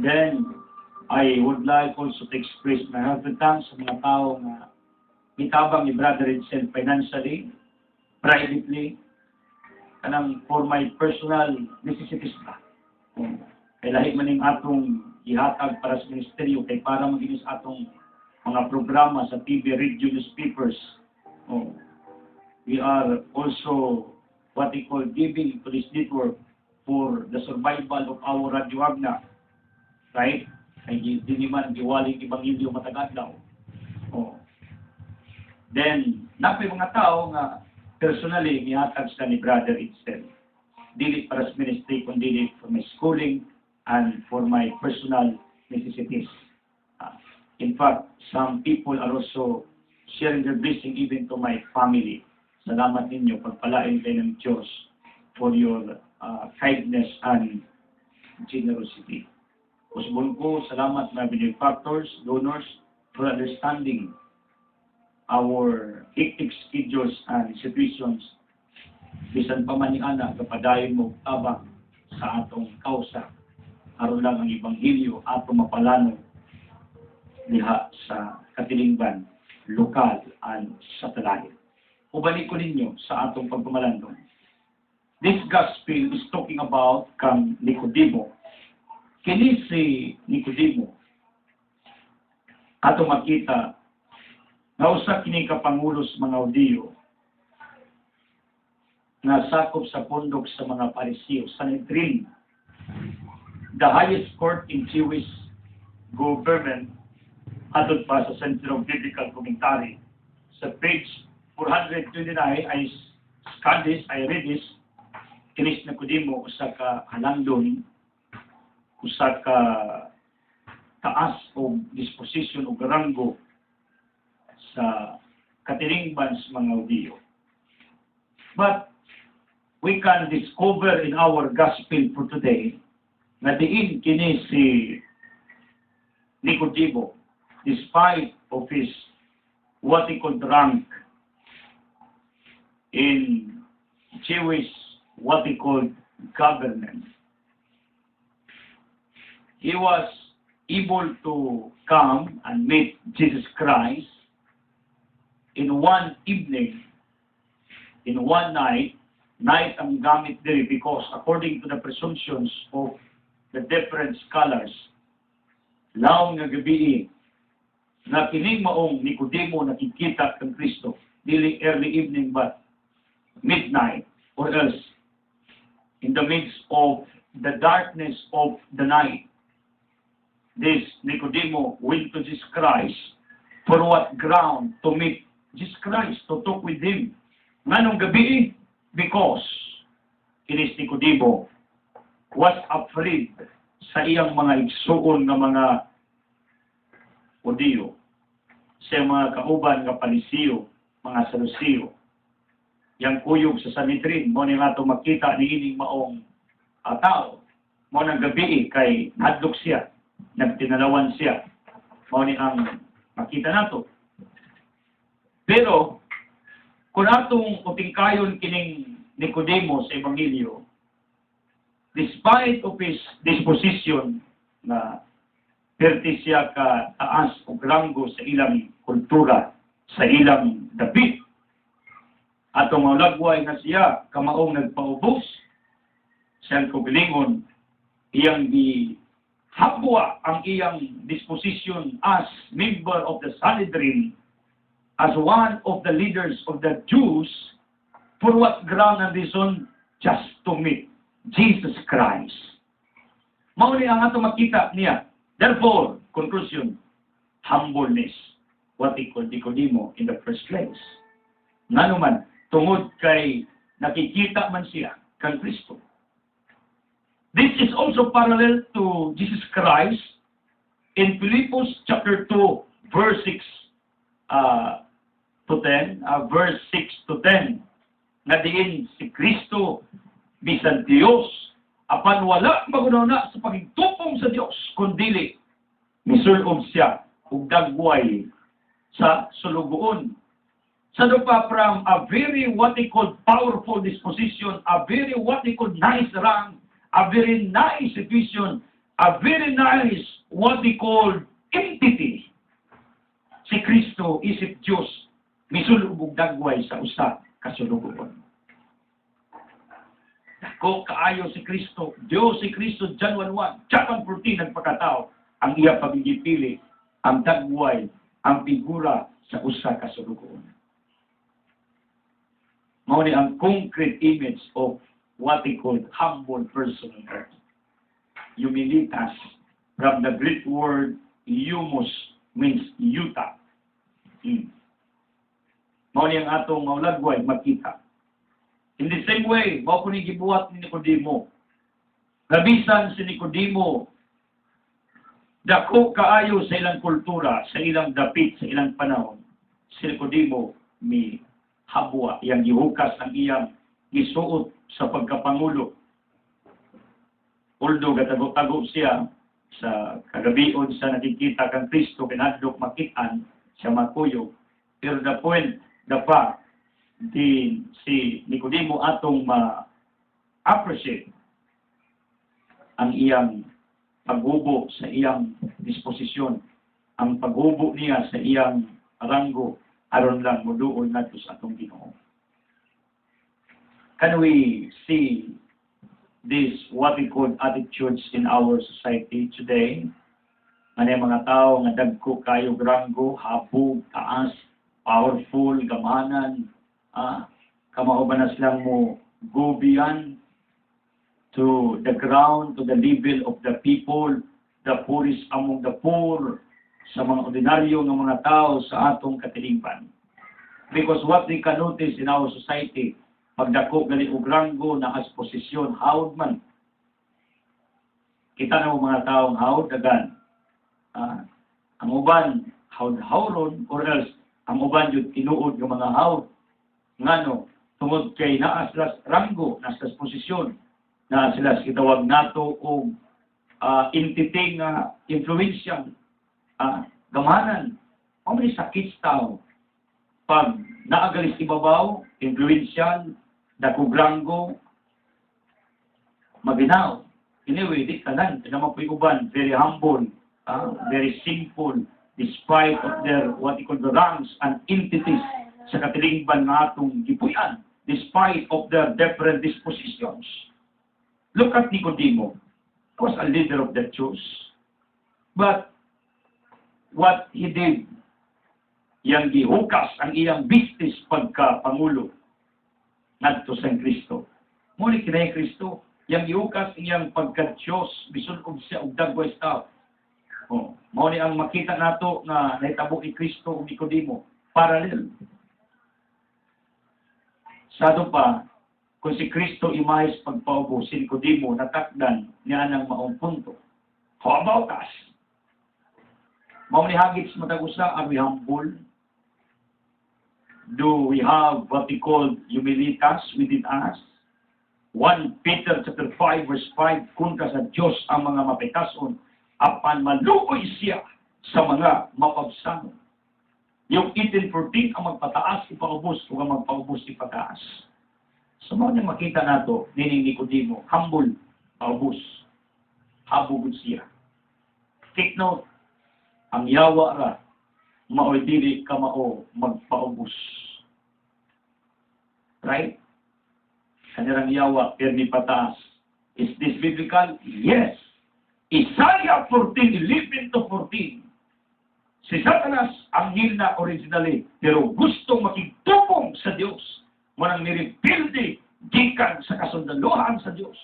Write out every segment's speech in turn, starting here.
Then, I would like also to express my heartfelt thanks sa mga tao na mitabang ni Brother Edsel financially, privately, kanang for my personal necessities ba. Kaya lahi man yung atong ihatag para sa ministeryo, kay para maginis atong mga programa sa TV, radio, newspapers. We are also what we call giving to this network for the survival of our Radio Agna. Right? Ay di man giwaling Ebanghelyo matag adlaw. Then, napay mga tao nga personally nihatag sa ni Brother Edsel. Dili para sa ministry, kundi for my schooling and for my personal necessities. In fact, some people are also sharing their blessing even to my family. Salamat ninyo, pagpalain kayo ng Diyos for your kindness and generosity. Usbon ko, salamat mga benefactors, donors, for understanding our hectic schedules and situations. Bisan pa man ni Ana, kapadayon mo tabang sa atong kausa. Aron lang ang Ebanghelyo atong mapalanog diha sa katilingban, lokal, and sa talahin. Ubalik ko ninyo sa atong pagpamalandong. This gospel is talking about kang Nicodemo. Kini si Nicodemo, atong makita, na usa kini kapangulos mga Hudiyo, na sakop sa pundok sa mga Pariseo, Sanhedrin, the highest court in Jewish government, atod pa sa Center of Biblical Commentary. Sa page 429 ay Scandis, ay Redis, kinis na Nicodemo, usa ka halandon, usa ka taas o disposition o garanggo sa katilingban sa mga Hudiyo. But we can discover in our gospel for today na diin kini si Nicodemo, despite of his what he could rank in Jewish what he called government. He was able to come and meet Jesus Christ in one evening, in one night ang gamit diri, because according to the presumptions of the different scholars, laong nga gabi na kining maong Nicodemo nakikita kang Kristo, dili early evening but midnight, or else in the midst of the darkness of the night. This Nicodemo went to Jesus Christ for what ground? To meet Jesus Christ, to talk with Him. Nganong gabi? Because kinis Nicodemo was afraid sa iyang mga igsuon nga mga Hudiyo, sa mga kauban nga Pariseo, mga Saduceo, yang kuyog sa Sanhedrin, mo ni nga makita ni ining maong tao, mo nang gabi kay hadlok siya, nagtinalawan siya, mo ni ang makita nato. Pero kung atong utingkayon kining Nicodemo sa Ebanghelyo, despite of his disposition na perti siya ka taas o granggo sa ilang kultura, sa ilang dapit, atong maulagway na siya kamaong nagpaubos, siyang kubilingon, iyang hapwa ang iyang disposition as member of the Sanhedrin, as one of the leaders of the Jews, for what ground and reason? Just to meet Jesus Christ. Mauli ang ato makita niya. Therefore, conclusion, humbleness, what he called Nicodemo in the first place. Nga naman, tungod kay nakikita man siya kang Kristo. This is also parallel to Jesus Christ in Philippians chapter 2, verse 6 to 10, verse 6 to 10, na diin si Kristo bisan Dios, apan wala magunawna sa pagtupong sa Dios, kundili misulog siya ug dagway sa sulugoon. Sa pa from a very what they call powerful disposition, a very what they call nice rank, a very nice situation, a very nice, what we call, entity. Si Kristo, isip Diyos, misulubog dagway sa usa kasulubugon. Dako kaayo si Kristo, Diyos si Kristo, John 1:1, John 14, nagpakatao, ang iya pagigipili, ang dagway, ang figura sa usa kasulubugon. Mao ni ang concrete image of what we call humble person on earth. Humilitas, from the Greek word humus, means yuta. Mao ni ang atong maulagway makita. In the same way, mao ko ni gibuhat ni Nicodemo. Nabisan si Nicodemo, dako kaayo sa ilang kultura, sa ilang dapit, sa ilang panahon. Si Nicodemo mi habwa, yang gihukas ang iyang gisuot sa pagkapangulo. Although gatago-tago siya sa kagabion sa nakikita kang Kristo, pinadlok makitaan siya makuyog. Pero the point, the fact, din si Nicodemo atong ma-appreciate ang iyang paghubo sa iyang disposisyon, ang paghubo niya sa iyang ranggo, aron lang muduol nato sa atong Ginoo. Can we see this, what we call attitudes in our society today? Ano mga tao nga dagko kayo ranggo, habog, taas, powerful, gamanan, kamaubanas lang mo gubian to the ground, to the level of the people, the poorest among the poor, sa mga ordinaryo ng mga tao sa atong katilingban. Because what we can notice in our society, pagdako gali og ranggo na as posisyon, hawd man. Kita na mga taong hawd, dagan. Ang uban, hawd-hawron, or else, ang uban yun tinuod ng mga hawd. Ngano, tungod kay naas sila ranggo, nasa posisyon, na sila kitawag nato o entity nga influensyang gamanan. O may sakit tao. Pag naagalis ibabaw, influensyal, dakog ranggo, maginaw. Anyway, di kanan, naman po yung uban, very humble, very simple, despite of their, what you call the ranks and entities sa katilingban na atong gipuyan, despite of their different dispositions. Look at Nicodemo. He was a leader of the Jews. But what he did, yang gihukas ang iyang business pagka-pangulo ngadto sa Kristo. Muli kinay Kristo, yang gihukas iyang pagka-Diyos, bisun og siya og dagway staff. Mao ni ang makita nato na nahitabo ni Kristo ug Nicodemo, parallel. Sado pa, kung si Kristo imahis pagpaubo, si Nicodemo natakdan niya ng maong punto. How about us? Mao ni hagit sa matag usa, are we humble? Do we have what we call humilitas within us? 1 Peter chapter 5 verse 5, kung ka sa Diyos ang mga mapitason, apan maluoy siya sa mga mapabsanon. Yung 18:14 ang magpataas, ipaubos, o ang magpaubos, ipataas. So mga niya makita nato, nining Nicodemo, humble, paubos, habugod siya. Take note, ang yawa ra, maoy dili ka mao magpaubos. Right? Kanirang yawa, permi pataas. Is this biblical? Yes. Isaiah 14:11-14. Si Satanas ang nilna originally, pero gustong makigtupong sa Diyos. Manang nirepilde, gikan sa kasundaluhan sa Diyos.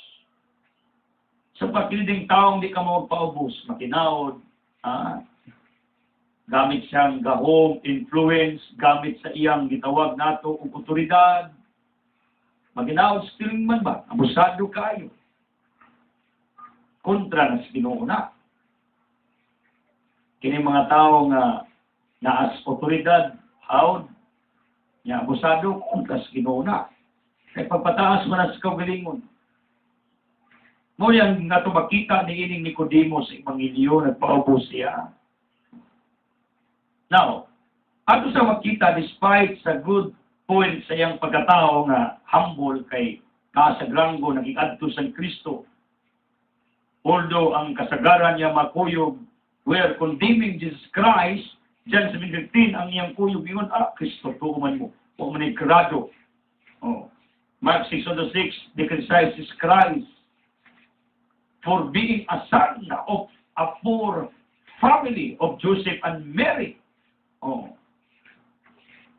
Sa pagkiliding taong di ka magpaubos, makinawod, gamit siyang gahom, influence, gamit sa iyang gitawag nato o otoridad. Maginawad sa man ba? Abusado kayo. Kontra na sa Ginoo na. Kini mga tao nga naas otoridad, hawd, nga abusado, kontra sa Ginoo na. Kaya pagpataas man sa kaugalingon. Ngunit nga ito makita ni ining Nicodemo sa Ebanghelyo, nagpaubos siya. Now, ato sa makita, despite sa good point sa iyang pagkatao nga humble kay kasagranggo, naging adto sa Kristo, although ang kasagaran niya makuyog were condemning Jesus Christ, John 7:15, ang iyang kuyog ingon, Kristo, tuuman mo. O man grado. Oh. Mark 6:6, they criticize Jesus Christ for being a son of a poor family of Joseph and Mary. Oh.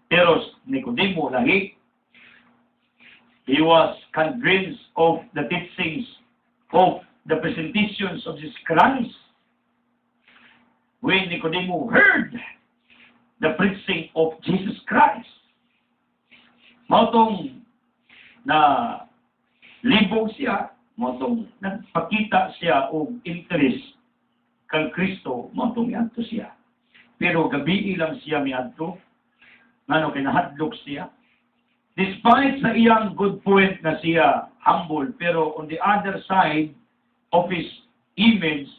Pero Nicodemo lahi. He was convinced of the teachings of the presentations of Jesus Christ. When Nicodemo heard the preaching of Jesus Christ, mautong na libog siya, mautong nagpakita siya og interest kang Kristo, mautong miadto siya. Pero gabi lang siya miadto, ngano kinahadlok siya. Despite sa iyang good point na siya humble, pero on the other side of his image,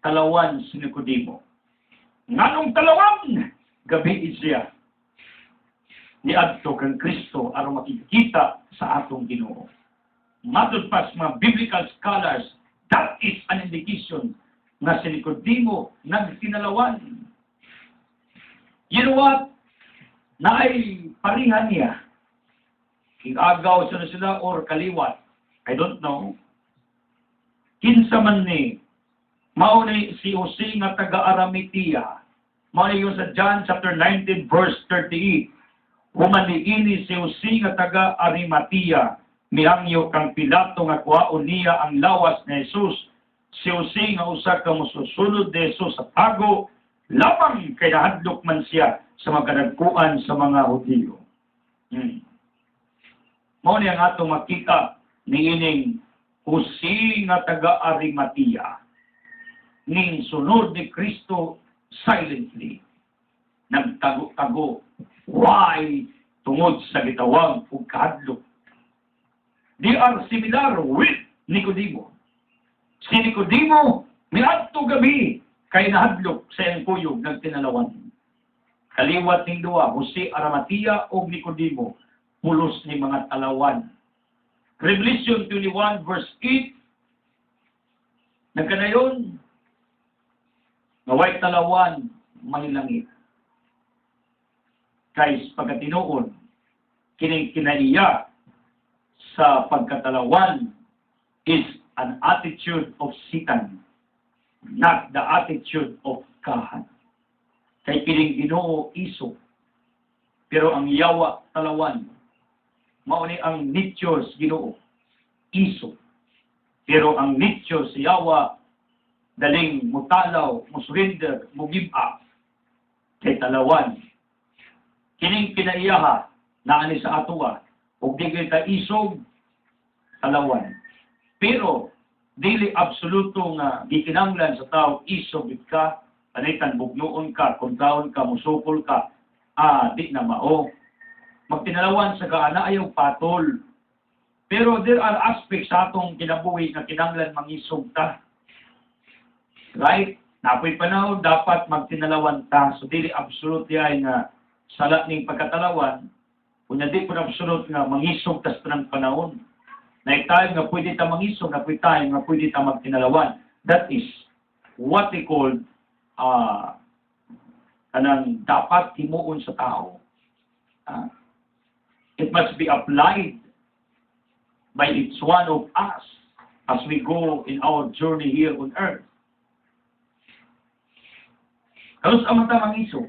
talawan si Nicodemo. Nganong talawan? Gabi siya ni adto kang Kristo aron makikita sa atong Ginoo. Matod pa sa mga biblical scholars, that is an indication na si Nicodemo nagtinalawan. You know what? Naay parihan niya. Igagaw siya na sila or kaliwat. I don't know. Kinsa man ni mauni si Jose nga taga-Arimatea. Mauni yun sa John chapter 19 verse 38. Humaniini si Jose nga taga-Arimatea, mihangyo kang Pilato nga kuhaon niya ang lawas ni Jesus. Si Jose nga usa ka mosusunod ni Jesus sa tago, lamang kay nahadlok man siya sa mga kadagkuan sa mga Hudyo. Mao ni ang atong makita niining Jose nga taga-Arimatea, ning sunod ni Kristo silently, nagtago-tago. Why? Tungod sa gitawag o kahadlok. They are similar with Nicodemo. Si Nicodemo, miadto gabi, kay nahadlok sa iyang kuyog ng tinalawan. Kaliwat ning duwa, Jose Arimatea o Nicodemo, pulos ni mga talawan. Revelation 21 verse 8, nagkanayon, naway talawan, may langit. Kay pagkatinuon, kining kinaiya sa pagkatalawan is an attitude of Satan, not the attitude of God. Kay kining Ginoo iso, pero ang yawa talawan, mao ni ang nature sa Ginoo iso, pero ang nature sa yawa daling mutalaw, musurrender, mugib up kay talawan. Kining kinaiyaha na ani sa atuwa ug di kita isog talawan. Pero dili absoluto nga gikinahanglan sa tao isog ka, panitan bugnoon ka, kuntaon ka, musukol ka, di na mao. Magtinalawan sa kaana ayaw patol. Pero there are aspects sa atong kinabuhi nga kinahanglan mangisog ta. Right? Napoy panahon dapat magtinalawan ta. So dili absolute ay nga sala ning pagkatalawan, kunya di po absolute nga mangisog tas tanang panahon. Naitayo nga pwede ta mangisog, na pwede tayo nga pwede ta magtinalawan. That is what they call kanang dapat himuon sa tao. It must be applied by each one of us as we go in our journey here on earth. Kalos ang mata mangisog,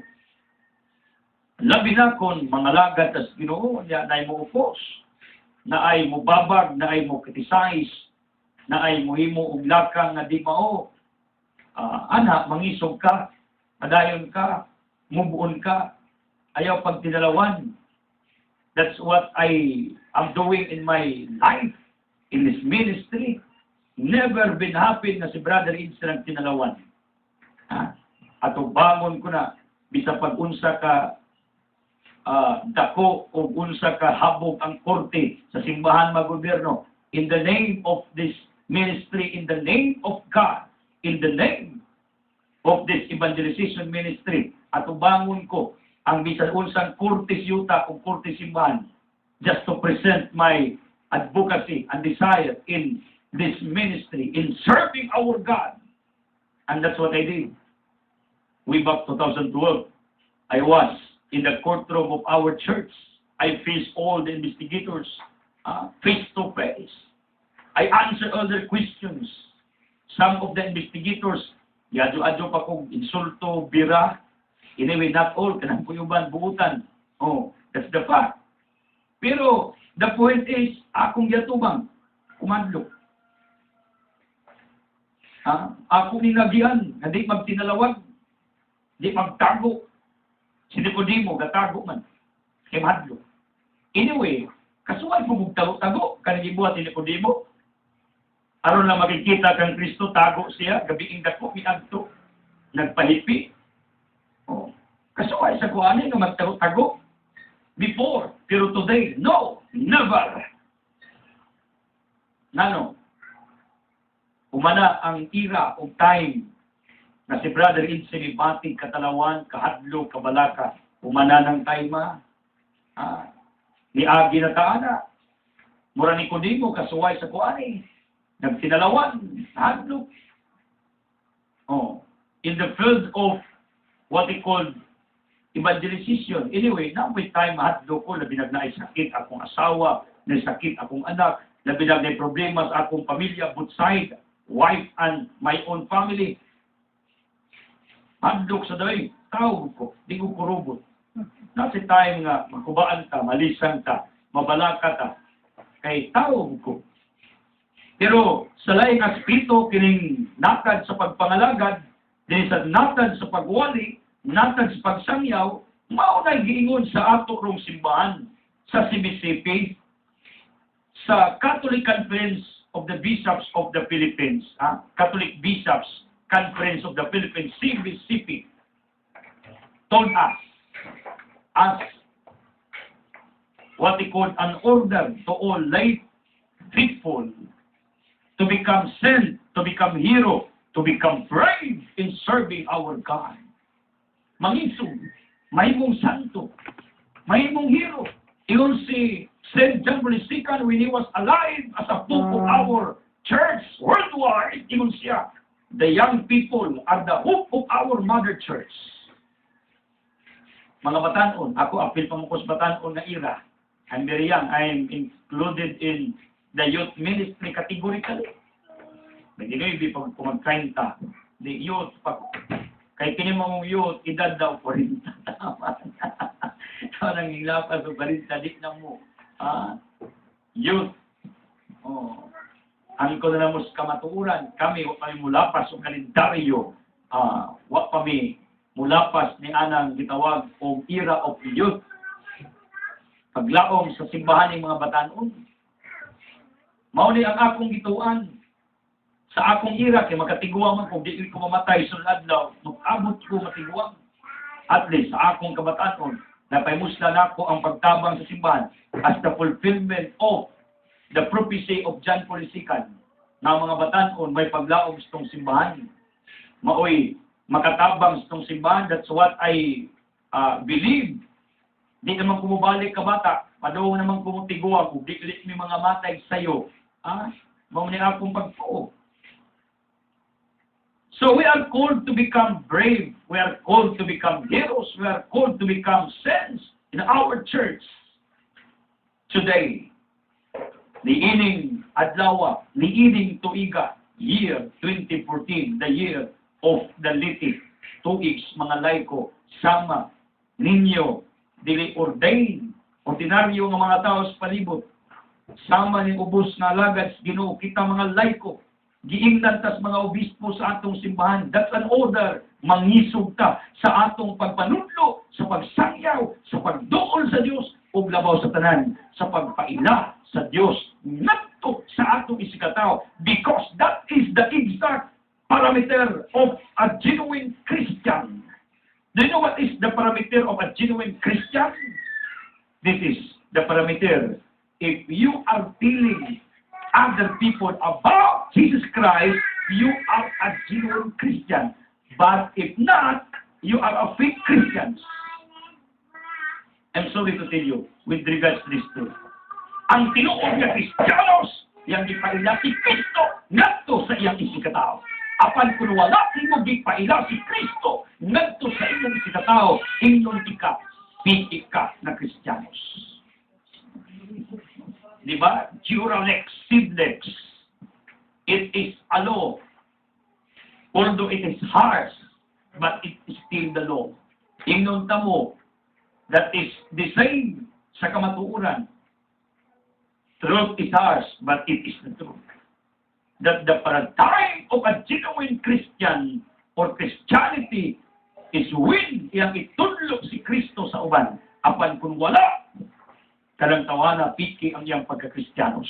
labi na kung mga lagad as Ginoo, na ay mo upos, na ay mo babag, na ay mo criticize, na ay mo himo og lakang nga di mao. Ana, mangisog ka, padayon ka, mubuon ka, ayaw pagtinalawan. That's what I am doing in my life, in this ministry. Never been happy na si Brother Insta ng tinalawan. Ato bangon ko na, bisa pag-unsa ka dako o unsa ka habog ang korte sa simbahan mag-gobyerno, in the name of this ministry, in the name of God, in the name of this evangelization ministry, at ubangon ko ang bisan unsang korte siyuta o korte simbahan just to present my advocacy and desire in this ministry in serving our God. And that's what I did. Way back 2012, I was in the courtroom of our church. I faced all the investigators face to face. I answered all their questions. Some of the investigators, yadyo-adyo pa kong insulto, bira. Anyway, not all, kanang kuyuban, buutan. Oh, that's the fact. Pero, the point is, akong yatubang, kumandlo. Ako ninagian, hindi magtinalawag, hindi magtago. Si Nicodemo, gatago man. Kimadlo. Anyway, kasuway po magtago, kanang ibuhat ni Nicodemo. Aron lang makikita kang Kristo, tago siya, gabiing dako, miadto, nagpahipi. Oh. Kasuway sa kuhanin na magtago. Before, pero today, no, never. Nano? Umana ang era o time na si Brother Idse ni Bating Katalawan, Kahadlo, Kabalaka, umana ng time ni Agi na taana. Mura ni Nicodemo, kasuway sa kuani. Nagtinalawan, Kahadlo. Oh, in the field of what they call evangelization. Anyway, na may time mahadlo ko, labi na sakit akong asawa, na sakit akong anak, labi na problema sa akong pamilya, both side, wife and my own family. Hadlok sa day, tawag ko, di ko kurubot. Nasa time nga, magkubaan ka, malisan ka, mabalaka ka, kay tawag ko. Pero sa laing aspeto, kining natad sa pagpangalagad, din sa natad sa pagwali, natad sa pagsangyaw, maunay giingon sa ato rong simbahan, sa CBCP, sa Catholic Conference of the Bishops of the Philippines, Catholic Bishops Conference of the Philippines, CBCP, told us, as what they call an order to all lay faithful, to become saint, to become hero, to become brave in serving our God. Mangisog, mahimong santo, mahimong hero. Iyon si St. John Paul II, when he was alive as a pope of our church worldwide, iyon siya, the young people are the hope of our mother church. Mga batanon, ako apil pamukos batanon na era. I'm very young. I'm included in the youth ministry categorically. Naginoy, pag kumag-30, the youth, kay kini mong youth, edad daw 40. So, nang ilapas o 40, di na mo. Youth. Oh. Ang ko na namos kamatuuran, kami, wak kami mulapas o kalendaryo, wak kami mulapas ni anang gitawag o era of youth. Paglaom sa simbahan ng mga batanon. Mauni ang akong gituan sa akong era, kay makatiguang man kung di ko mamatay sunod adlaw, mag-abot ko matiguang. At least sa akong kabatanon, napaymusla na ko ang pagtabang sa simbahan as the fulfillment of the prophecy of John Paul II na mga batanon may paglaom sa itong simbahan. Maoy, makatabang sa itong simbahan, that's what I believe. Di naman kumubalik ka bata, padaw naman kumutiguang, kung di may mga matay sa'yo. Mauni akong pagpuo. So we are called to become brave. We are called to become heroes. We are called to become saints in our church. Today, niining adlaw, niining tuiga, year 2014, the year of the litik. Tuigs mga laiko, sama ninyo, dili ordain, ordinaryo nga mga tao sa palibot. Sama ni ubos na alagad sa Ginoo, kita mga laiko, giingnan tas mga obispo sa atong simbahan. That's an order. Mangisog ta sa atong pagpanudlo, sa pagsangyaw, sa pagduol sa Dios, ug labaw sa tanan, sa pagpaila sa Dios ngadto sa atong isikataw. Because that is the exact parameter of a genuine Christian. Do you know what is the parameter of a genuine Christian? This is the parameter. If you are telling other people about Jesus Christ, you are a genuine Christian. But if not, you are a fake Christian. I'm sorry to tell you, with regards to this truth. Ang tinuod nga Kristiyanos, yang gipaila si Kristo ngadto sa iyang isikatawo. Apan kung wala nimo gipaila si Kristo ngadto sa iyang isikatawo, ingnon ka, piti ka na Kristiyanos. Di ba? Duralex, Sidlex. It is a law. Although it is harsh, but it is still the law. Ingnon tamo, that is the same sa kamatuuran. Truth is harsh, but it is the truth. That the paradigm of a genuine Christian or Christianity is when iyang itudlok si Kristo sa uban. Apan kung wala, kanang tawana, piki ang iyang pagka-Kristiyanos.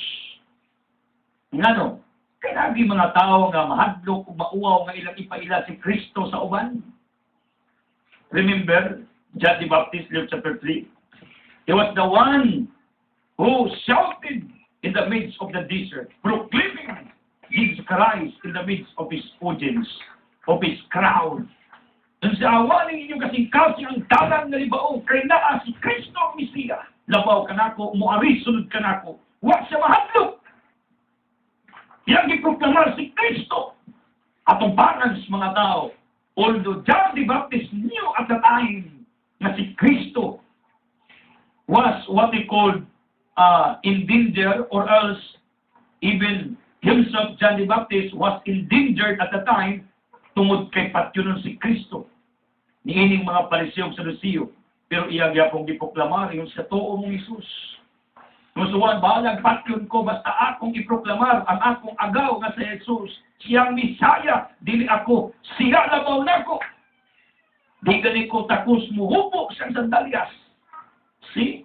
Ngano? Kaya nagi mga tao nga mahadlok o mauaw nga ilang ipaila si Kristo sa uban. Remember, John the Baptist, Luke chapter 3. He was the one who shouted in the midst of the desert, proclaiming Jesus Christ in the midst of his audience, of his crowd. Nang sa awaning inyong kasing-kasing ang dalang na libaong, kaya naa si Kristo ang Mesiya. Labaw ka na ko, muari sunod ka na ko. Huwag siya mahadlok. Yang giproklamar si Kristo. Atong parang mga tao, although John the Baptist knew at the time na si Kristo was what they called in danger, or else even himself, John the Baptist, was endangered at the time tungod kay patyunon si Kristo. Niining mga parisiyong sa Lucio, pero iyagya pong gipoklamar yung sa too mong Isus. Nusuan, bahalang patyon ko, basta akong iproklamar ang akong agaw nga sa Jesus. Siyang Misaya, dili ako, siya labaw na ko. Di gani ko takos mo, hupo siyang sandalyas. See?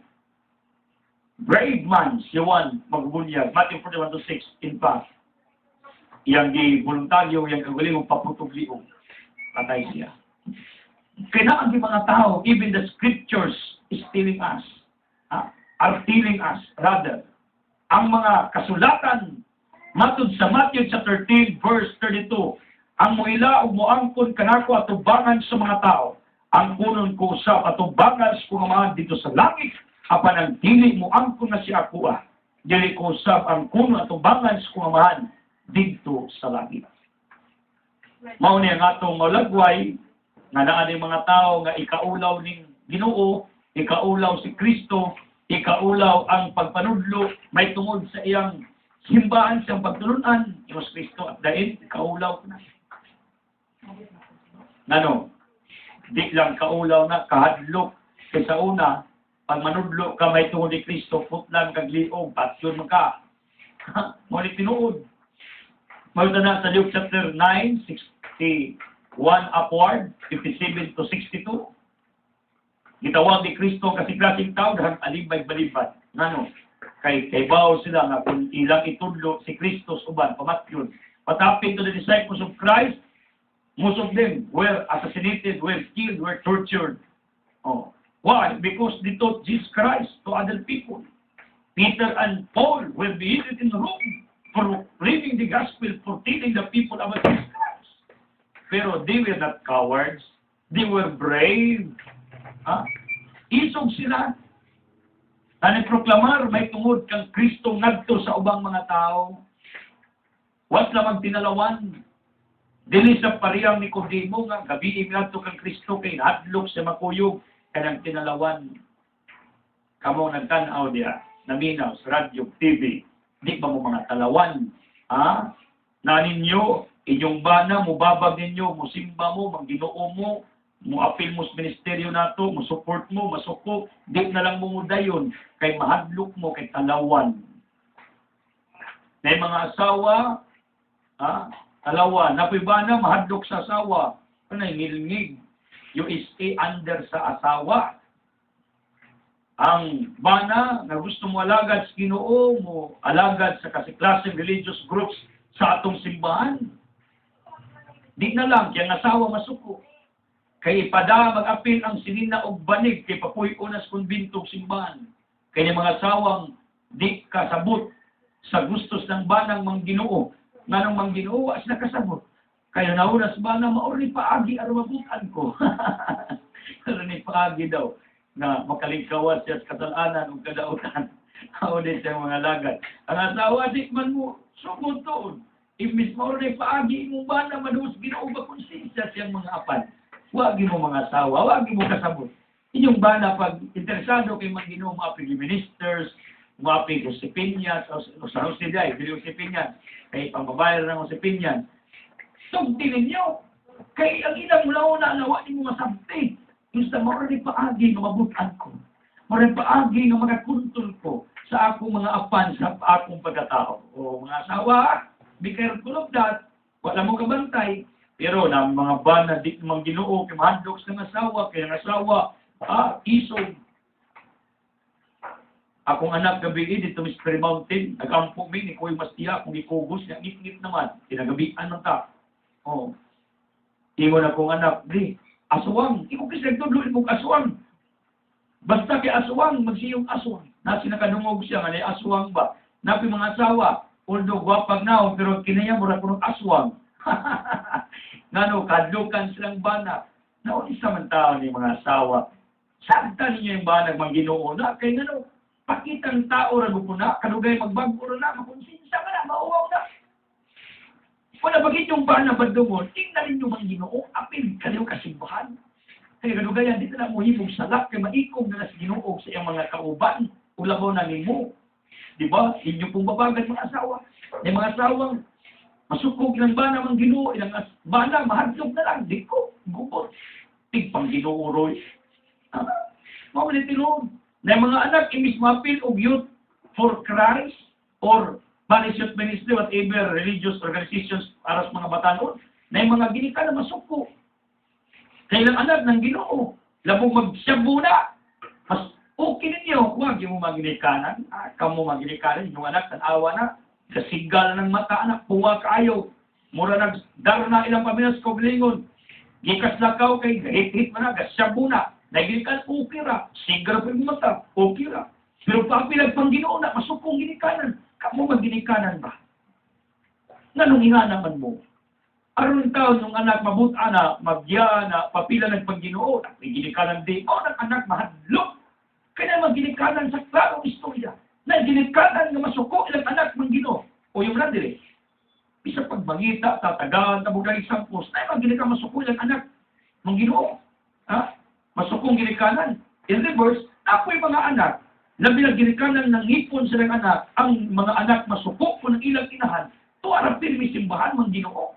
Brave man, siya one, magbunyag. Matthew 41:6, in fact, iyang di voluntaryo, iyang kagaling mong paputog-liog. Patay siya. Kailangan di mga tao, even the scriptures is telling us, are telling us, rather, ang mga kasulatan, matud sa Matthew chapter 13, verse 32, ang muila o muangkon kanako atubangan sa mga tao, ang kunon ko usap atubangan sa kumamaan dito sa langit, apan ang dili muangkon na si ako dili ko usap ang kunon atubangan sa kumamaan dito sa langit. Mao ni ang atong malagway, nga naa mga tao nga ikaulaw ning Ginoo, ikaulaw si Kristo, ikaulaw ang pagpanudlo, may tungod sa iyang simbahan, siyang pagtulunan, Diyos Kristo at dahil, ikaulaw na. Ngano? Di lang kaulaw na, kahadlok, kaysa una, pag manudlo ka, may tungod ni Kristo, putlan, kagliog, patyon ka. Ngunit tinuod. Maganda na sa Luke chapter 9, 61 upward, 57 to 62. Gitawag ni Kristo kasi klaseng tao dahang alibay-balibad. Ngano? Kay bawo sila nga kung ilang itudlo si Kristo uban, pamatyon. What happened to the disciples of Christ? Most of them were assassinated, were killed, were tortured. Oh. Why? Because they taught Jesus Christ to other people. Peter and Paul were beheaded in Rome for reading the gospel, for telling the people about Jesus Christ. Pero they were not cowards. They were brave. Isog sila. Proklamar, may tungod kang Kristo ngadto sa ubang mga tao. Wat lamang tinalawan. Dili sa pariyang ni Nicodemo nga gabi ngadto kang Kristo kay hadlok sa makuyog kanang tinalawan. Kamo nagtan-aw diha, naminaw sa radyo, TV. Di ba mo mga talawan? Na ninyo, inyong bana, mubabag ninyo, musimba mo, magginoo mo, muapil mo sa ministeryo nato, musupport mo, masuko, di na lang mo mudayon, kay mahadlok mo, kay talawan. May mga asawa, talawan, napoy bana, mahadlok sa asawa, kanay ngilngig, you stay under sa asawa. Ang bana na gusto mo alagad sa Ginoo, mo alagad sa kasiklaseng religious groups sa atong simbahan. Di na lang, kaya asawa masuko. Kay ipada mag-apil ang sinina og banig, kay papuy unas kumbintong simbahan. Kaya mga asawang di kasabot sa gustos ng banang mangginoo. Nga nang mangginoo, as nakasabot. Kaya naunas bana, mauri paagi arawabutan ko. Pero ni paagi daw na makalingkawas siya sa katalanan o kadautan. Ako din siyang mga lagad. Ang asawa, di man mo, sumod doon. Imbis mo rin paagi mo ba na manuos ginauba konsensya siyang mga apan. Huwag mo mga asawa, huwag mo kasabot. Inyong ba na pag interesado kay mga ginoo mga prime ministers, mga pig Josepinians, o sa Josiday, Billy Josepinian, kay pambabayar ng Josepinian, sugtinin niyo. Kay ang ilang mula-una, nawa ni mo masabti. Yung sa maraming paagi na mabutan ko. Maraming paagi na magakuntol ko sa akong mga apan, sa akong pagkatao. O mga asawa, be careful of that. Wala mo kabantay. Pero na mga bana, di naman ginoo, kay mahadlok ng asawa, kay ang asawa, isog. Akong anak gabi dito Mystery Mountain, nag-ampong mi, ni Koy Mastia, kung ikugos niya, ngit-ngit naman, kinagabian ng ta. Oh. Ingon akong anak, di, aswang, ikaw kasi nagtudloin mong aswang. Basta kay aswang, magsiyong aswang. Nasi nakadungog siya, nga aswang ba? Napi mga asawa, although gwapag na, pero kinaya mo rin punong aswang. Ngano, kadlukan silang bana. Naunisa man tao ni mga asawa. Sakta ninyo yung banag mang Ginoo na, kay ngano, pakitang tao rago po na, kanugay magbago na, makonsinsa ka na, mauwaw na. Wala bagit yung bana badungon, tingnan ninyo mang Ginoo, apil kaliw kasimbahan. Kaya kanugayan, dito na mo himong salak, kay maikom na si Ginoo sa iyang mga kauban, ulabaw na nimo. Diba? Inyo pong babagan mga asawa. Yung mga asawang, masukog ng bana mang Ginoo, ilang bana, mahadlog na lang, di ko, gubot. Tigpang Ginoo, Roy. Maulit tinong. Na mga anak, imbis mapil og youth for Christ or Management Ministry, whatever religious organizations para sa mga batanon, na yung mga ginika na masuko. Kailang anak ng Ginoo, labong magsyabo na. Mas okay ninyo, huwag yung mga ginikanan, kamo mga ginikanan, yung anak, tanawa na, kasigal ng mata, anak, puwa kaayo, mura nagdaro na ilang paminas koglingon, gikas lakaw kay hit-hit man na, gasyabo na, nagilikan, okay ra, sigar pa yung mata, okay ra. Pero papilag pang Ginoo na, masukong ginikanan, kamo magginikanan ba? Nanong nga naman mo? Aron taon nung anak mabuta na, magya na, papila ng Panginoon, at may ginikanan din, o ng anak mahadlok. Kaya magginikanan sa klarong istorya, na ginikanan nga masuko ilang anak ng Ginoo. O yung nadire, bisa pagmangita, tatagaan, tabugay isang post, na magginikanan masuko ilang anak ng Ginoo. Ha? Masukong ginikanan. In reverse, ako'y mga anak, na binagginikanan ng ngipon silang anak, ang mga anak masuko ko ng ilang inahan, tuwarap pirmi simbahan ng Ginoo.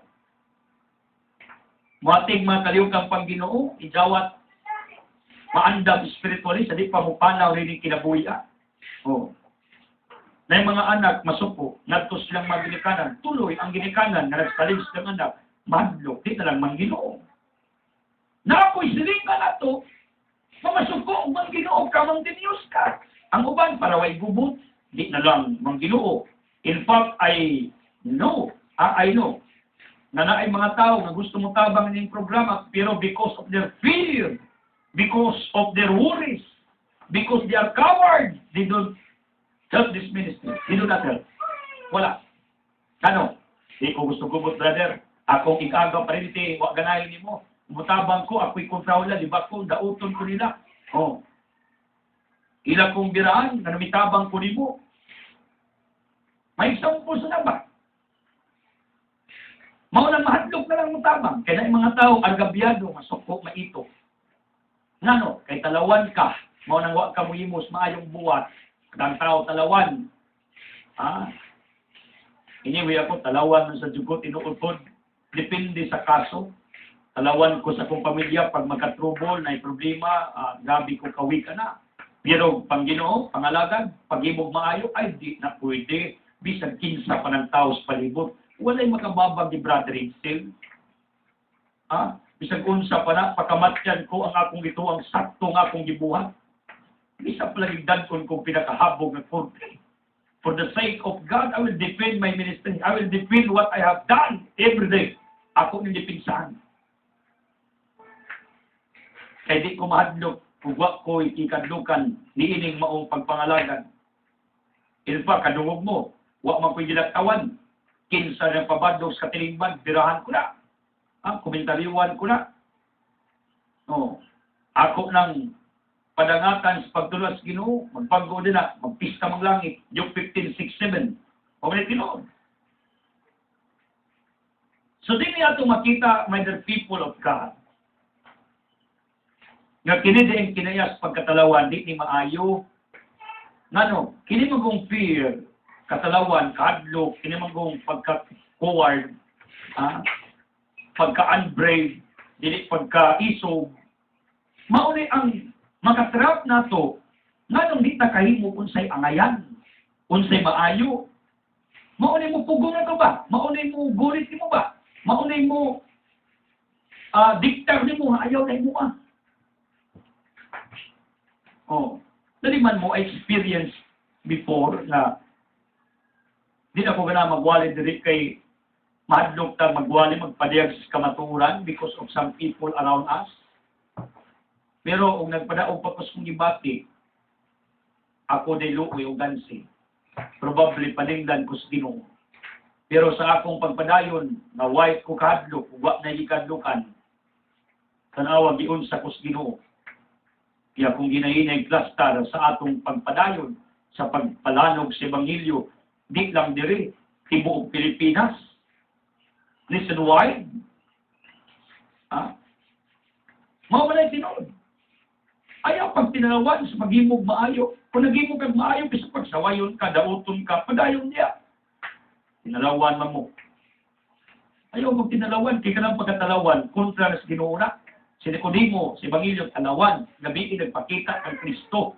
Mating mga kaliwkang Pangginoo, ijawat, maandam spiritually, sa di pa mo panaw rin yung kinabuya. Oh. Na yung mga anak, masuko, nagto silang mga ginikanan, tuloy ang ginikanan na nagsalig silang anak, madlok, di na lang Manginoo. Na ako'y silingan na to, mamasuko, Manginoo ka, Mangdinius ka. Ang uban, para way gubot, di na lang Manginoo. In fact, I know, na naay mga tao na gusto mo tabang ng programa, pero because of their fear, because of their worries, because they are cowards, they don't help this ministry. They do not help. Wala. Ano? Di ko gusto gubot, brother. Akong ikagaw pa rin iti, wag ganahin ni mo. Mutabang ko, ako'y kontraula, di ba ko, dauton ko nila. Oh. Ilang kong biraan, na namitabang ko ni mo. May isang puso na ba? Maunang mahadlok na lang mutabang. Kaya na yung mga tao, argabyado, masukko, maito. Ngano, kay talawan ka, maunang wak ka mo imos, maayong buwat. Kadang tao, talawan. Anyway ako, talawan sa jugot, inuulpod. Depende sa kaso. Talawan ko sa kong pamilya, pag magkatrubol, na problema, gabi ko kawi ka na. Pero pang Ginoo, pangalagan, pag-ibog maayo, ay di na pwede. Bisag kinsa pa ng tao sa palibot. Wala'y makababag ni Brother Excel. Bisag unsa pa na, pakamatyan ko ang akong ito, ang sakto ng akong gibuhat. Bisag palagigdan ko kung pinakahabog ng korte. For the sake of God, I will defend my ministry. I will defend what I have done every day. Ako nang dipinsahan. Kaya di ko mahadlok, kung wak ko ikikadlukan, niining maong pagpangalagan. In fact, kadungog mo, wak man ko'y ginagtawan. Kinsa ng pabadog sa katilingban, birahan ko na. Komentaryuan ko na. Oh. Ako nang padangatan sa pagtulad sa Ginoo, magpaggo din na, magpista mang langit, Job 15:6-7. O may tinuod. So di niya ito makita, my dear people of God, nga kini din kinayas pagkatalawan, di ni maayo, ngano, kini magong fear, katalawan, kahadlok, kini magong pagka-coward, pagka-unbrave, dili pagka-isog, mauni ang makatrap na to, nganong di na kahimo unsay angayan, unsay maayo, mauni mo pugo na to ba? Mauni mo gulit mo ba? Mauni mo diktar ni mo, ayaw na mo dali man mo experience before na di na ko gana magwali diri kay mahadlok ta magwali magpadiyag sa kamaturan because of some people around us. Pero kung nagpadaog pa ko kong gibati, ako day luoy o gansi, probably paningdan ko sa Ginoo. Pero sa akong pagpadayon, na white ko kahadlok, wa na ikadlukan, tanawa giunsa ko sa Ginoo. Kaya kung ginahinay klastar sa atong pagpadayon, sa pagpalanog sa Ebanghelyo, di lang diri, tibuok Pilipinas. Listen why? Mawalay tinuod. Ayaw pag tinalawan sa maghimog maayo. Kung naghimog kag maayo, bisa pagsawayon ka, dauton ka, padayon niya. Tinalawan mo. Ayaw pag tinalawan, kaya ka lang pagkatalawan, kontra sa Ginoo na. Si Nicodemo, si Ebanghelyo, talawan, gabi nagpakita ang Kristo.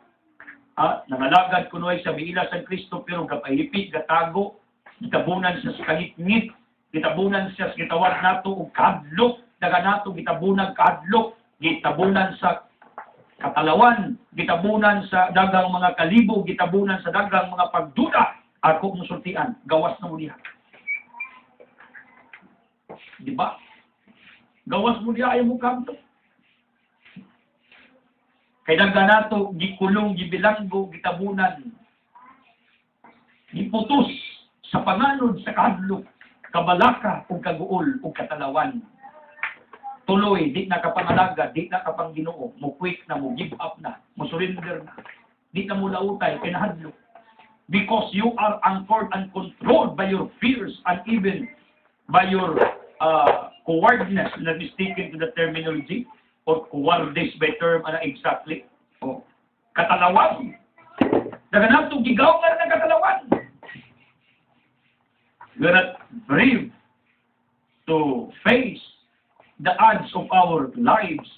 Nangalagad kunoy sa biila sa Kristo, pero kapahipit, gatago, gitabunan siya sa kangit-ngit, gitabunan siya sa gitawag nato o kadlok, daga nato gitabunan kadlok, gitabunan sa katalawan, gitabunan sa dagang mga kalibo, gitabunan sa dagang mga pagduda, ako musultian, gawas na mo diha. Di ba? Gawas mo diha, ayaw mo kamto. Kay daga nato, gikulong, gibilanggo, gitabunan, giputos sa panganod sa kadlok, kabalaka, o kaguol, o katalawan. Tuloy, di na kapangalaga, di na kapang Ginoo, mo quit na, mo give up na, mo surrender na, di na mo lautay, pinahadlok. Because you are anchored and controlled by your fears and even by your cowardness, na mistaken to the terminology, or cowardice by term, exactly. Katalawan. Daga nato, gigaw nga na katalawan. We're not brave to face the odds of our lives,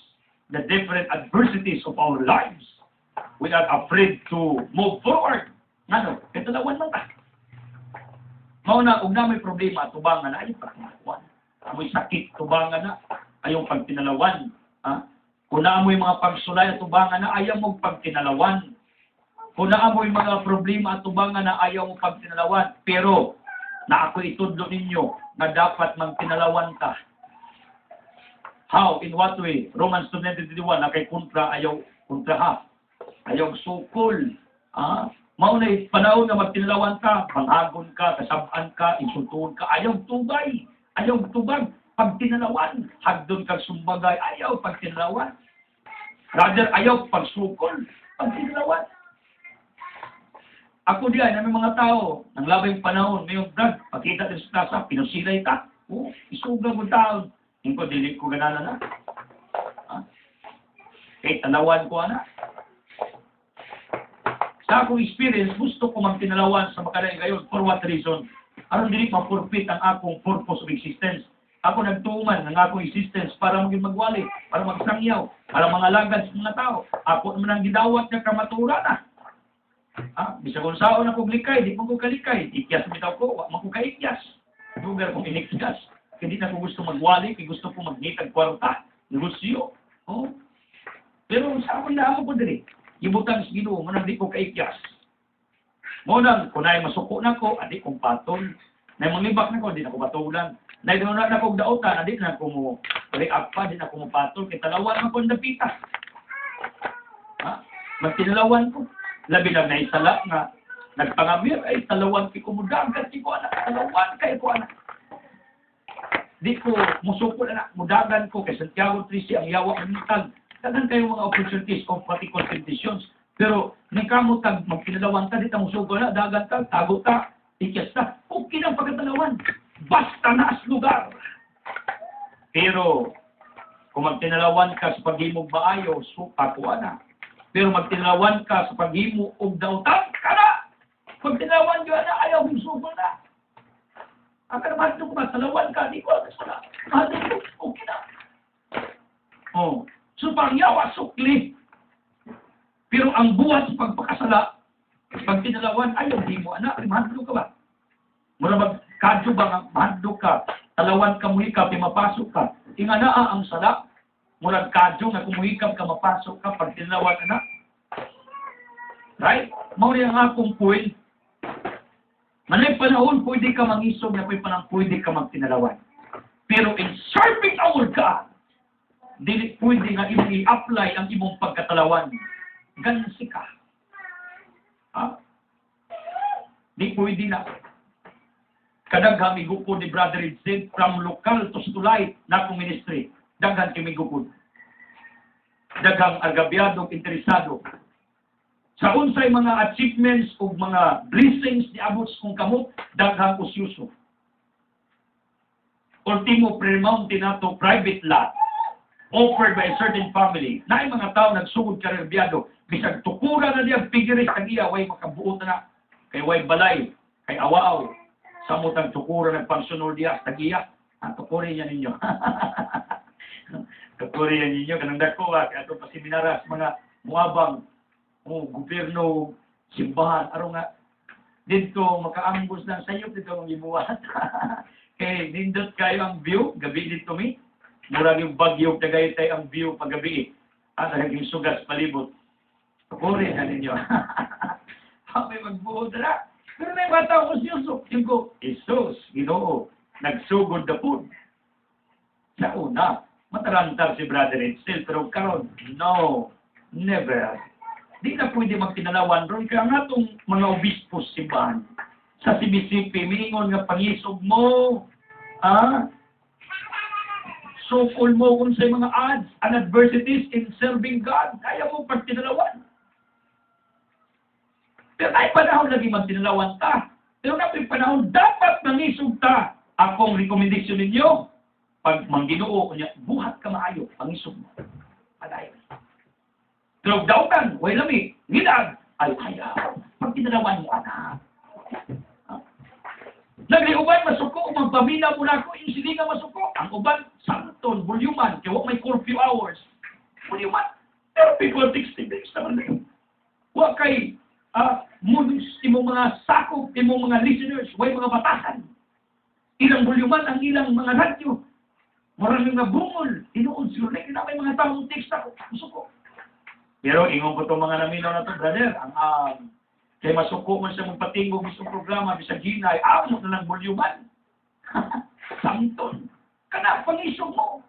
the different adversities of our lives. We are afraid to move forward. Ano? Katalawan lang ta. Mauna, na may problema, tubangan na, ayaw pagtinalawan. Amoy sakit, tubangan na, ayaw pagtinalawan. Kung naamoy mga pagsulay at tubangan na, ayaw mo pagtinalawan. Kung naamoy mga problema at tubangan na, ayaw mo pagtinalawan. Pero, na ako itudlo ninyo na dapat magtinalawan ta. How? In what way? Romans 2:21, na kay kontra, ayaw kontra ha. Ayaw sukol. Maunay, panahon na magtinalawan ka, panghagon ka, kasabaan ka, insultuhon ka, ayaw tubay, ayaw tubag, pagtinalawan, hagdon kang sumbagay, ayaw pagtinalawan. Rather, ayaw pagsukol, pagtinalawan. Ako diyan, na may mga tao, nang labay yung panahon, may yung drug, pagkita din sa tasa, pinusilay ta, isuga mo taon, hindi ko, dilit ko ganala na. Kaya talawan ko na. Sa akong experience, gusto ko magtinalawan sa makalain ngayon. For what reason? Aron dili ma-forfeit ang akong purpose of existence. Ako nagtuman ng akong existence para maging magwali, para magsangyaw, para mangalagad sa mga tao. Ako naman ang gidawat ng kamatura na. Bisa kung saan ako likay, di mo ko kalikay. Ikyas bitaw ko, wak mo ko kaikyas. Lugar kong inikyas. Hindi na ko gusto magwali, kaya gusto ko magnitag kwarta, negosyo. Pero sa akong naamo ko dili. Ibutang sa Ginoo, manang di ko kaikyas. Munang, kung na'y masuko na ko, adi kong patol. Na'y manglibak na ko, di na ko patulan. Na'y doon na ko dautan, adi na ko mo react pa, di na ko mo patol. Kaya talawan ako ang dapita. Magtinalawan ko. Labi lang na isala nga, nagpangabir, ay talawan ki ko mo dagat, ki ko anak, talawan kayo ko anak. Di ko musuko na, mudagan ko, kay Santiago 13, ang yawa ang mitag. Dagan kayo mga opportunities o particular conditions. Pero, nagkamot tag, magkinalawan ka, di ta musugo na, dagan ta, tago ta, ikyas ta. Okay ng pagkatalawan. Basta naas lugar. Pero, kung magtinalawan ka sa paghimog maayo, kakuha na. Pero magtinalawan ka sa paghimo og dautan, ka na! Pag tinalawan ka na, ayaw musugo na. Ang kanaman ko matalawan ka, di ko alam sila. Mahal ko, okay na. Oh, so pangyawa, sukli. Pero ang buhat sa pagpakasala, pag tinalawan, ayaw, di mo, anak, mahadlo ka ba? Mula magkadyo ba nga, mahadlo ka, talawan ka, muhikap, mapasok ka. Tinga na ang sala, mula kadyo nga, kumuhikap ka, mapasok ka, pag tinalawan, anak. Right? Mauri ang akong point. Manay panahon, pwede ka mangisog na pwede ka magtinalawan. Pero in serving our God, dili pwede nga imong i-apply ang imong pagkatalawan. Gansi ka. Ha? Di pwede na. Kadaghan migukod ni Brother Ed from local to Stulay na akong ministry. Daghan kimigukod. Daghang agabyado, interesado. Sa unsay mga achievements o mga blessings ni abot kung kamo, daghang usyuso. Ultimo pre-mountain nato private lot offered by a certain family. Naay mga tao nagsugod karerbiyado, bisag tukura na diya pigiris kag iya way makabuot na kay way balay, kay awaaw. Samutang tukura nagpangsunod diya sa tagiya. Tukuri niya ninyo. Tukuri niya ninyo kanang dako kay ato pa seminaras mga muabang gobyerno, simbahan, aron nga, dito makaambos lang sa iyo, dito ang ibuhat. Kaya nindot kayo ang view, gabi dito mi, murag yung bagyo, Tagaytay ang view paggabi. At naging sugas palibot. Kapuri na ninyo. May magbuod na. Pero may bata ko siyusok. Yung ko, Isus, Ginoo, nagsugod na po. Sa una, matarantar si Brother Edsel, pero karon, no, never. Di na pwede magtinalawan ron. Kaya nga itong mga obispos simbahan sa CBCP, miningon nga pangisog mo, sukol mo kung sa mga odds and adversities in serving God. Kaya mo pagtinalawan. Pero ay panahon lagi magtinalawan ta. Pero na panahon, dapat mangisog ta. Akong recommendation ninyo, pag mangginoo, buhat ka maayo, pangisog mo. Padayon. Pero dautan, way lami, ngilag, ay ayaw. Pagtinalawan mo, anak. Nagliuban, masuko, magpamina mo na ako, yung silinga masuko. Ang uban, santon, bulyuman, kaya may curfew hours. Bulyuman. Pero people 60 days naman na yun. Huwag kay, mulis, imong mga sakop, imong mga listeners, way mga batasan. Ilang bulyuman ang ilang mga radyo. Maraming mga bungol. Inuod sila, may mga taong text ako, masuko. Pero ingon ko itong mga naminaw na ito, brother, ang kay masuko mo siya magpatingog isang programa, bisag hinay, amot na lang bolyuman. Samton. Kana, pangisog mo.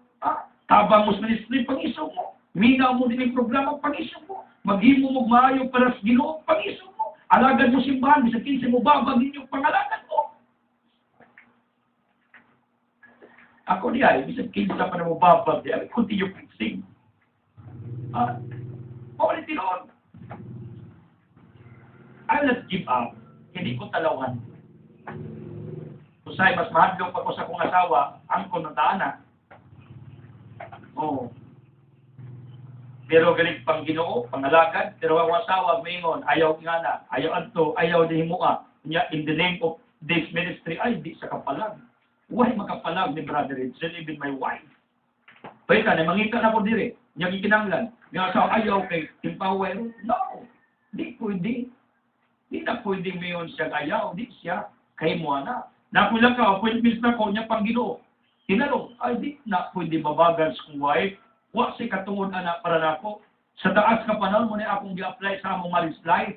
Tabang mo sa ministry, pangisog mo. Minaw mo din yung programa, pangisog mo. Maghimo mo maayo para sa Ginoo, pangisog mo. Alagad mo simbahan, bisag kinsa mo babag ninyong pangalanan mo. Ako diya, bisag kinsa pa na mo babag, diya, continue preaching. Paulit tinoon. I'll not give up. Hindi ko talawan. Kusay, mas mahadlong pa ko sa kong asawa, ang kunataan na. Oo. Pero galing pang Ginoo, pangalagad, pero ang asawa, maingon, ayaw nga na, ayaw adto, ayaw di himua. In the name of this ministry, ay, di sa kapalag. Why makapalag ni Brother Edsel, even my wife? Pwede na, mangita na ko dire. Niya gikinanglan. Nga sa ayaw kay Timpawer. No. Di pwede. Di na pwede mayon siya ayaw. Di siya kay mo na. Nakulang ka, appointments na ko niya pang Ginoo. Tinanong, ay di na pwede mabagal sa kong wife. Wa si katungod anak para nako. Sa taas ka panahon mo na akong gi-apply sa among marriage life.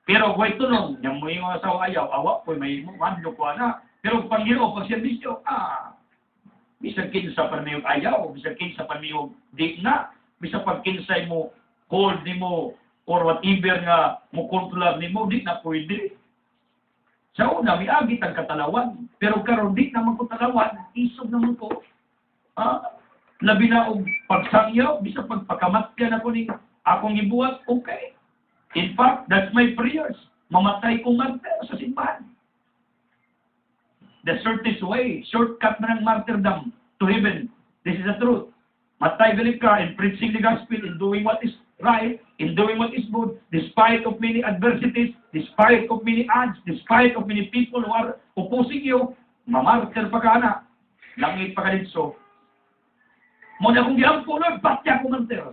Pero wait tulong, yung mo yung asawa ayaw, awa po, may mandlo ko na. Pero pang Ginoo, pag serbisyo, bisag kinsa pa may ayaw, bisag kinsa pa may di na, bisag pag kinsay mo, cold ni mo, or whatever nga mo kontrolar ni mo, di na pwede. Sa una, may agit ang katalawan. Pero karon di naman ko talawan, isog naman ko. labi na og pagsangyaw, bisa pagpakamatyan ako ning akong gibuhat, okay. In fact, that's my prayers. Mamatay kong martir sa simbahan. The shortest way, shortcut na ng martyrdom to heaven. This is the truth. Matay galit ka in preaching the gospel, in doing what is right, in doing what is good, despite of many adversities, despite of many odds, despite of many people who are opposing you, mamartir pa ka na. Langit pa ka dito. Muna kong gihampo, Lord, pati ako martir.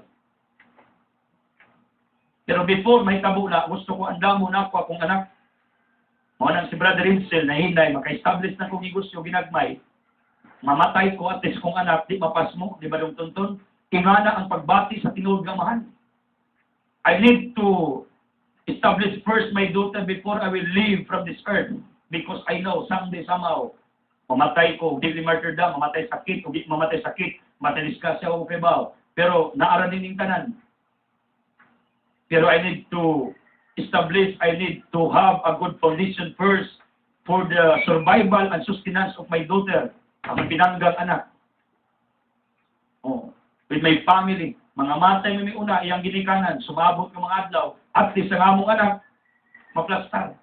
Pero before may tabo na, gusto ko andamo na ako akong anak. Mga nang si Brother Rinsel na hinay, maka-establish na kong negosyo, ginagmay, mamatay ko at least kong anak, di mapas mo, di ba yung tuntun? Ingana ang pagbati sa tinuod nga mahal. I need to establish first my daughter before I will leave from this earth. Because I know someday, somehow, mamatay ko, di martyrdom, mamatay sakit, o di mamatay sakit, mamatay disgrasya o kabaw. Pero naara din yung tanan. Pero I need to establish, I need to have a good foundation first for the survival and sustenance of my daughter, ang pinanggang anak. Oh, with my family, mga matay may una, iyang ginikanan, sumabot ng mga adlaw, at least ang among anak, maplastar.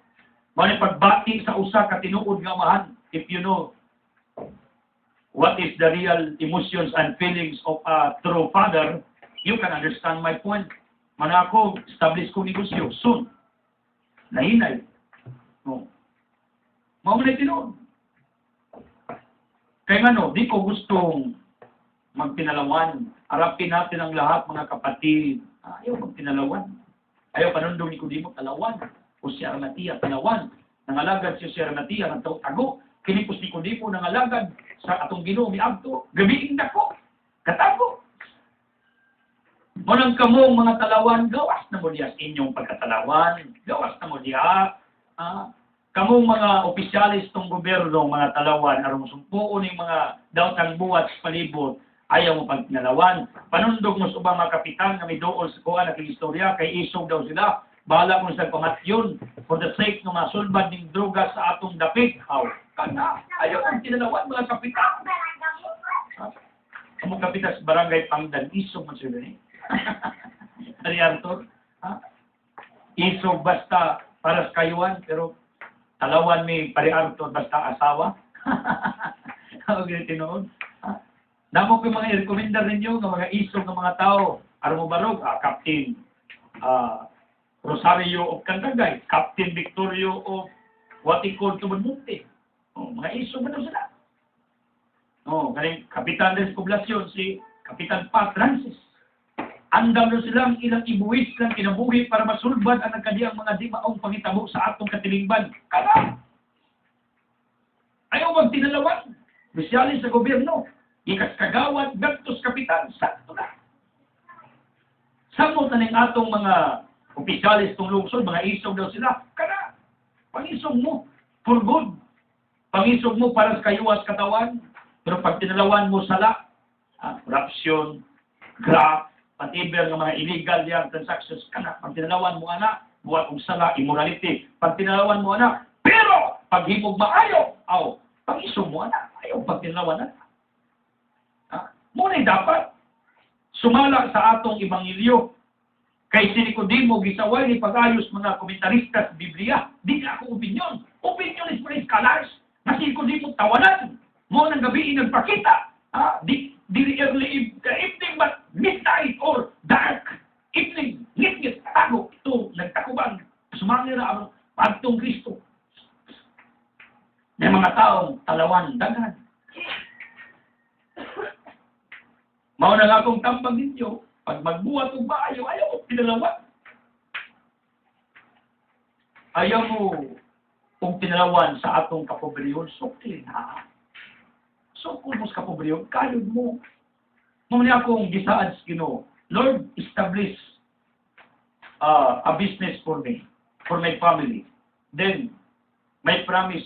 Mali pagbati sa usa ka tinuod nga amahan, if you know what is the real emotions and feelings of a true father, you can understand my point. Mana ako, establish ko negosyo, soon. Nahinay. No. Maunay tinuod. Kaya nga no, di ko gustong magpinalawan. Harapin natin ang lahat, mga kapatid. Ayaw magpinalawan. Ayaw panundong ni Nicodemo, talawan. O si Arimatea, talawan. Nangalagad si Arimatea, ng tago. Kinipos ni Nicodemo, nangalagad sa atong Ginoo miadto. Gabiing dako. Katago. Manang kamong mga talawan, gawas na mo diya sa inyong pagkatalawan. Gawas na mo diya. Kamong mga opisyalis tong gobyerno, mga talawan, aron sumpuon ng mga daotang buhat sa palibot, ayaw mo pagtinalawan. Panundog mo sa ubang mga kapitan na may dool sa kuha na istorya, kay isog daw sila. Bahala kung sa pamatyon for the sake ng mga sulbad ng droga sa atong dapit. Kana, ayaw ang tinalawan mga kapitan. Kamong kapitan sa barangay Pangdan, isog man sila eh. Ari Arthur, isog basta para sa kayuan, pero talawan may pare Arthur basta asawa. Ako tinod. Namo ko mga i-recommendar ninyo ng mga isog ng mga tao. Armo Barog, Captain Rosario of Candagay, Captain Victorio of Waticod Tumunmunte. Mga isog man sila. Kaning Kapitan des Poblasyon, si Kapitan Pat Francis. Andam na silang ilang ibuwis lang kinabuhi para masulbad ang nagkadiyang mga di maong pangitabo sa atong katilingban. Kana! Ayaw magtinalawan. Bisyalis sa gobyerno. Ikas kagawad, gantos kapitan. Sakto na. Samot na ng atong mga opisyalis tong lungsod, mga isog daw sila. Kana! Pangisog mo. For good. Pangisog mo para sa kayuwas katawan. Pero pag tinalawan mo sala, corruption, graft, whatever ng mga illegal yang transactions kana, pag tinalawan mo anak, buhat kong sala, immorality. Pag tinalawan mo anak, pero pag himog maayo, pag-isog mo anak, ayaw pag tinalawan anak. Muna'y dapat sumala sa atong ebanghelyo. Kay si Nicodemo, gisaway ni pag-ayos mga komentarista sa Biblia. Di na ako opinion. Opinion is for scholars. Na si Nicodemo tawanan. Mo ng gabi nagpakita. Di early evening but midnight or dark evening. Ngit-ngit tago. Ito, nagtakuban. Sumangin na ang pagtong Kristo. May mga taong talawan, dagan. Mao na nga akong tambang ninyo, pag magbuhat o ba, ayaw mo pinalawan. Ayaw mo kung pinalawan sa atong kapobrehon, sukli na. So, kung mas kapobrehon, kayod mo. Mamaya akong gisaad sa Ginoo, Lord, establish a business for me, for my family. Then, my promise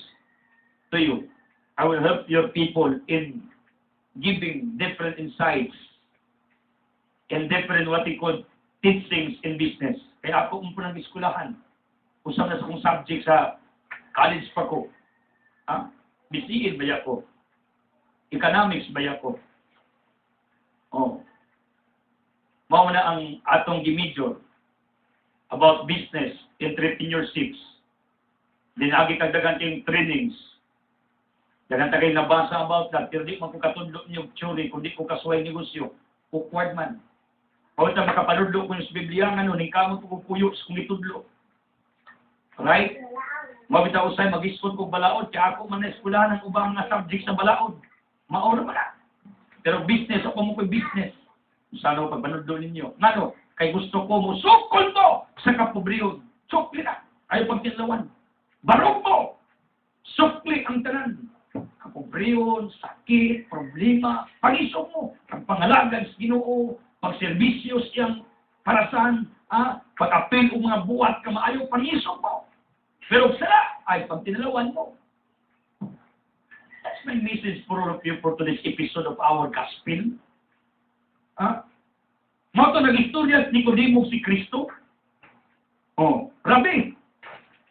to you, I will help your people in giving different insights and different what we call teachings in business. Kaya ako umpo ng eskulahan. Usap na sa kong subject sa college pa ko. BCE ba ko? Economics ba ko? mao na ang atong gimidyo about business, entrepreneurships. Dinagi kag dagan kayong trainings. Dagan ta kay nabasa about that, pero di man ko katudlo niyo theory, kundi ko kasuway negosyo. Awkward man. O ta makapaludlo ko sa Biblia ngano ning kamot ko puyo kung itudlo. Right? Mabitaw usay mag-iskot ko balaod kaya ako man na eskwelahan ang ubang nga subject sa balaod. Mao ra man. Pero business ako mo ko'y business. Sana ko pagpanudlo ninyo. Ngano? Kay gusto ko mo sukol to sa kapobrehon. Sukli na. Ayaw pagtilawan. Barong mo. Sukli ang tanan. Kapobrehon, sakit, problema, pangisog mo. Ang pangalagan sa Ginoo, pagserbisyo siyang parasan, pag-apil o mga buhat ka maayo, pangisog mo. Pero sala ay pagtinalawan mo. That's my message for all of you for today's episode of our gospel. Mato nag-istorya ni Nicodemo si Kristo. Rabi,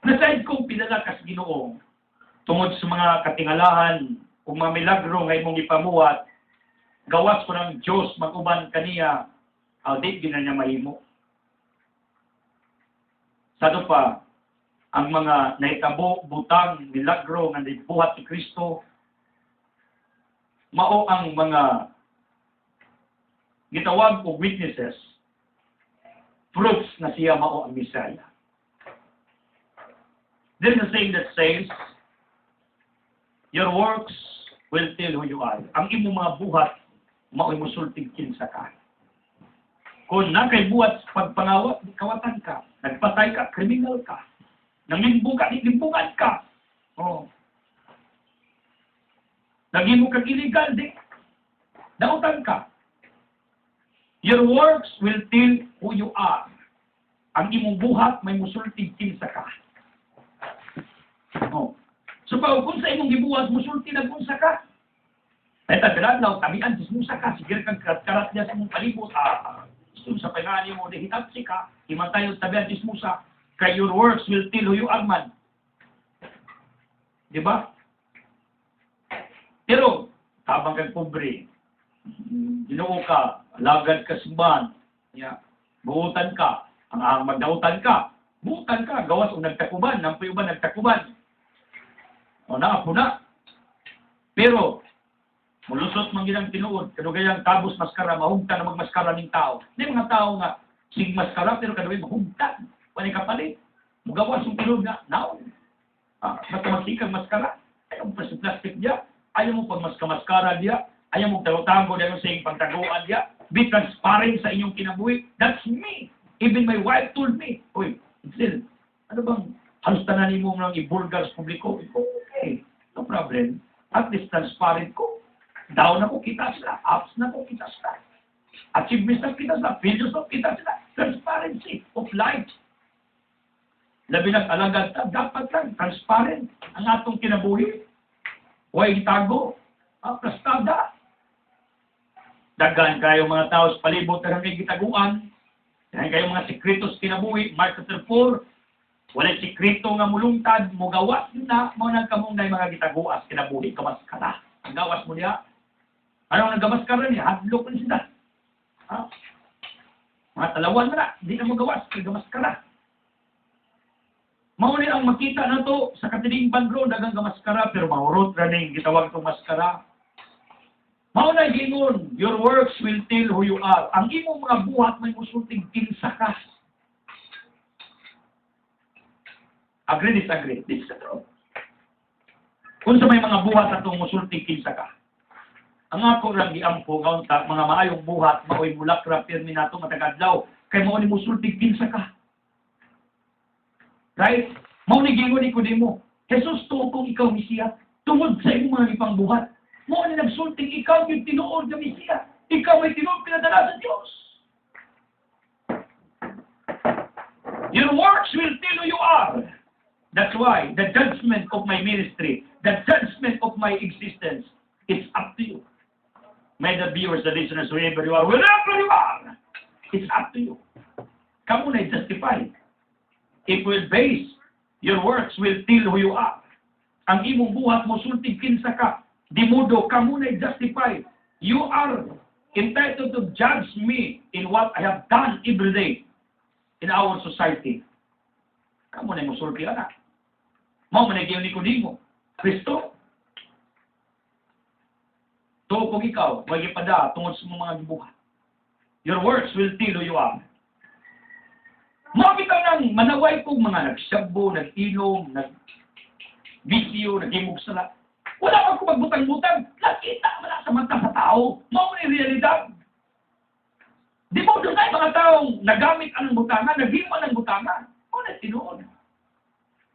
nasaid kong pinalakas Ginoo tungod sa mga katingalahan o mga milagro nga imong ipamuhat, gawas ko ng Diyos mag-uban kaniya, di gina niya mahimo. Sado pa, ang mga nahitabo, butang, milagro nga nibuhat si Kristo, mao ang mga gitawag o witnesses, proofs na siya mao ang Messiah. There's a saying that says, your works will tell who you are. Ang imong mga buhat, mao'y musultig kinsa ka. Kung nakay buhat pagpangawat, kawatan ka. Nagpatay ka, kriminal ka. Nanglimbo ka, libungan ka. Lagi mo kang illegal, di. Dautan ka. Your works will tell who you are. Ang imong buhat, may musultig kinsa ka. So, kung sa imong gibuhat, musulti na kung sa ka. Ay, tabilan tabian, dismusa ka, sige kang karat niya sa mong palibot. Gusto sa pangani mo, dihitapsi ka, imantay yung tabian, dismusa, kay your works will tell who you are man. Diba? Pero, tabang kang pobre, Ginoo ka, alagad ka simbahan, buutan ka, ang magdautan ka, buutan ka, gawas o nagtakuban, nampuyo ba nagtakuban. Naapo na. Pero, mulusot man ginang tinuod, kadugayang tabos maskara, mahugta na magmaskara ng tao. Hindi mga tao nga, sig maskara, pero kadugay mahugta. Wala kapalit. Mugawas yung tinuod nga, naon. Basta magsikang maskara, ayaw mo plastic diya, ayaw mo pagmaskara diya, ayaw mo tago diya sa iyong pagtaguan diya, be transparent sa inyong kinabuhi. That's me. Even my wife told me, Uy, Itzel, ano bang halos tanan mo ng ibulgar sa publiko? Okay, no problem. At least transparent ko. Down na ko kita sila. Ups na ko kita sila. Achievements na kita sila. Failures na kita sila. Transparency of life. Labi ng alagad, dapat lang transparent ang atong kinabuhi. Huwag itago. Plastada. Dagan kayo mga tao sa palibot na may gitaguan. Dagan kayo mga sekretos kinabuhi. Mark 4, walay sikreto nga mulungtad, mo gawas na, mo nagkamunday mga gitaguas, kinabuhi, kamaskara. Ang gawas mo niya, anong nagkamaskara niya? Hadlok na sila. Mga talawan na, hindi na mo gawas, kagamaskara. Mauni ang makita na to sa katiling bandro, dagang gamaskara, pero mahurot na ning gitawag itong maskara. Mauna gingon, your works will tell who you are. Ang imong mga buhat may musulting kinsa ka. Agree, disagree. This is the truth. Kung sa may mga buhat na itong musulting kinsa ka, ang ako lang giampo, mga maayong buhat, maoy mulakra, pirmi na ito, matagadlaw, kay mauni musulting kinsa ka. Right? Mauni gingon ni Nicodemo, Jesus, tuo kong ikaw, Mesiya, tungod sa imong mga ipang buhat. Mauni nagsulting ikaw yung tinuod na Mesiya. Ikaw may tinuod pinadala sa Diyos. Your works will tell who you are. That's why the judgment of my ministry, the judgment of my existence, it's up to you. May the viewers, the listeners, wherever you are, it's up to you. Kamu na justify. It will base, your works will tell who you are. Ang imong buhat mo sultig kinsa ka, di mudo, kamu na justify. You are entitled to judge me in what I have done every day in our society. Kamu na yung musulti anak. Mao man ni Nicodemo. Kristo. To kung ikaw, wagi pada tungod sa mga gibuhat. Your works will tell who you are. Mao bitaw nang manaway kong mga nagsabo, nag-inom, nag-bisyo, nag-imog sala. Wala ako magbutang-butang. Nakita mo na sa mata sa tao. Mao ni realidad. Di mo doon ay mga taong nagamit ang butangan, naghiman ang butangan. Mao na tinuod.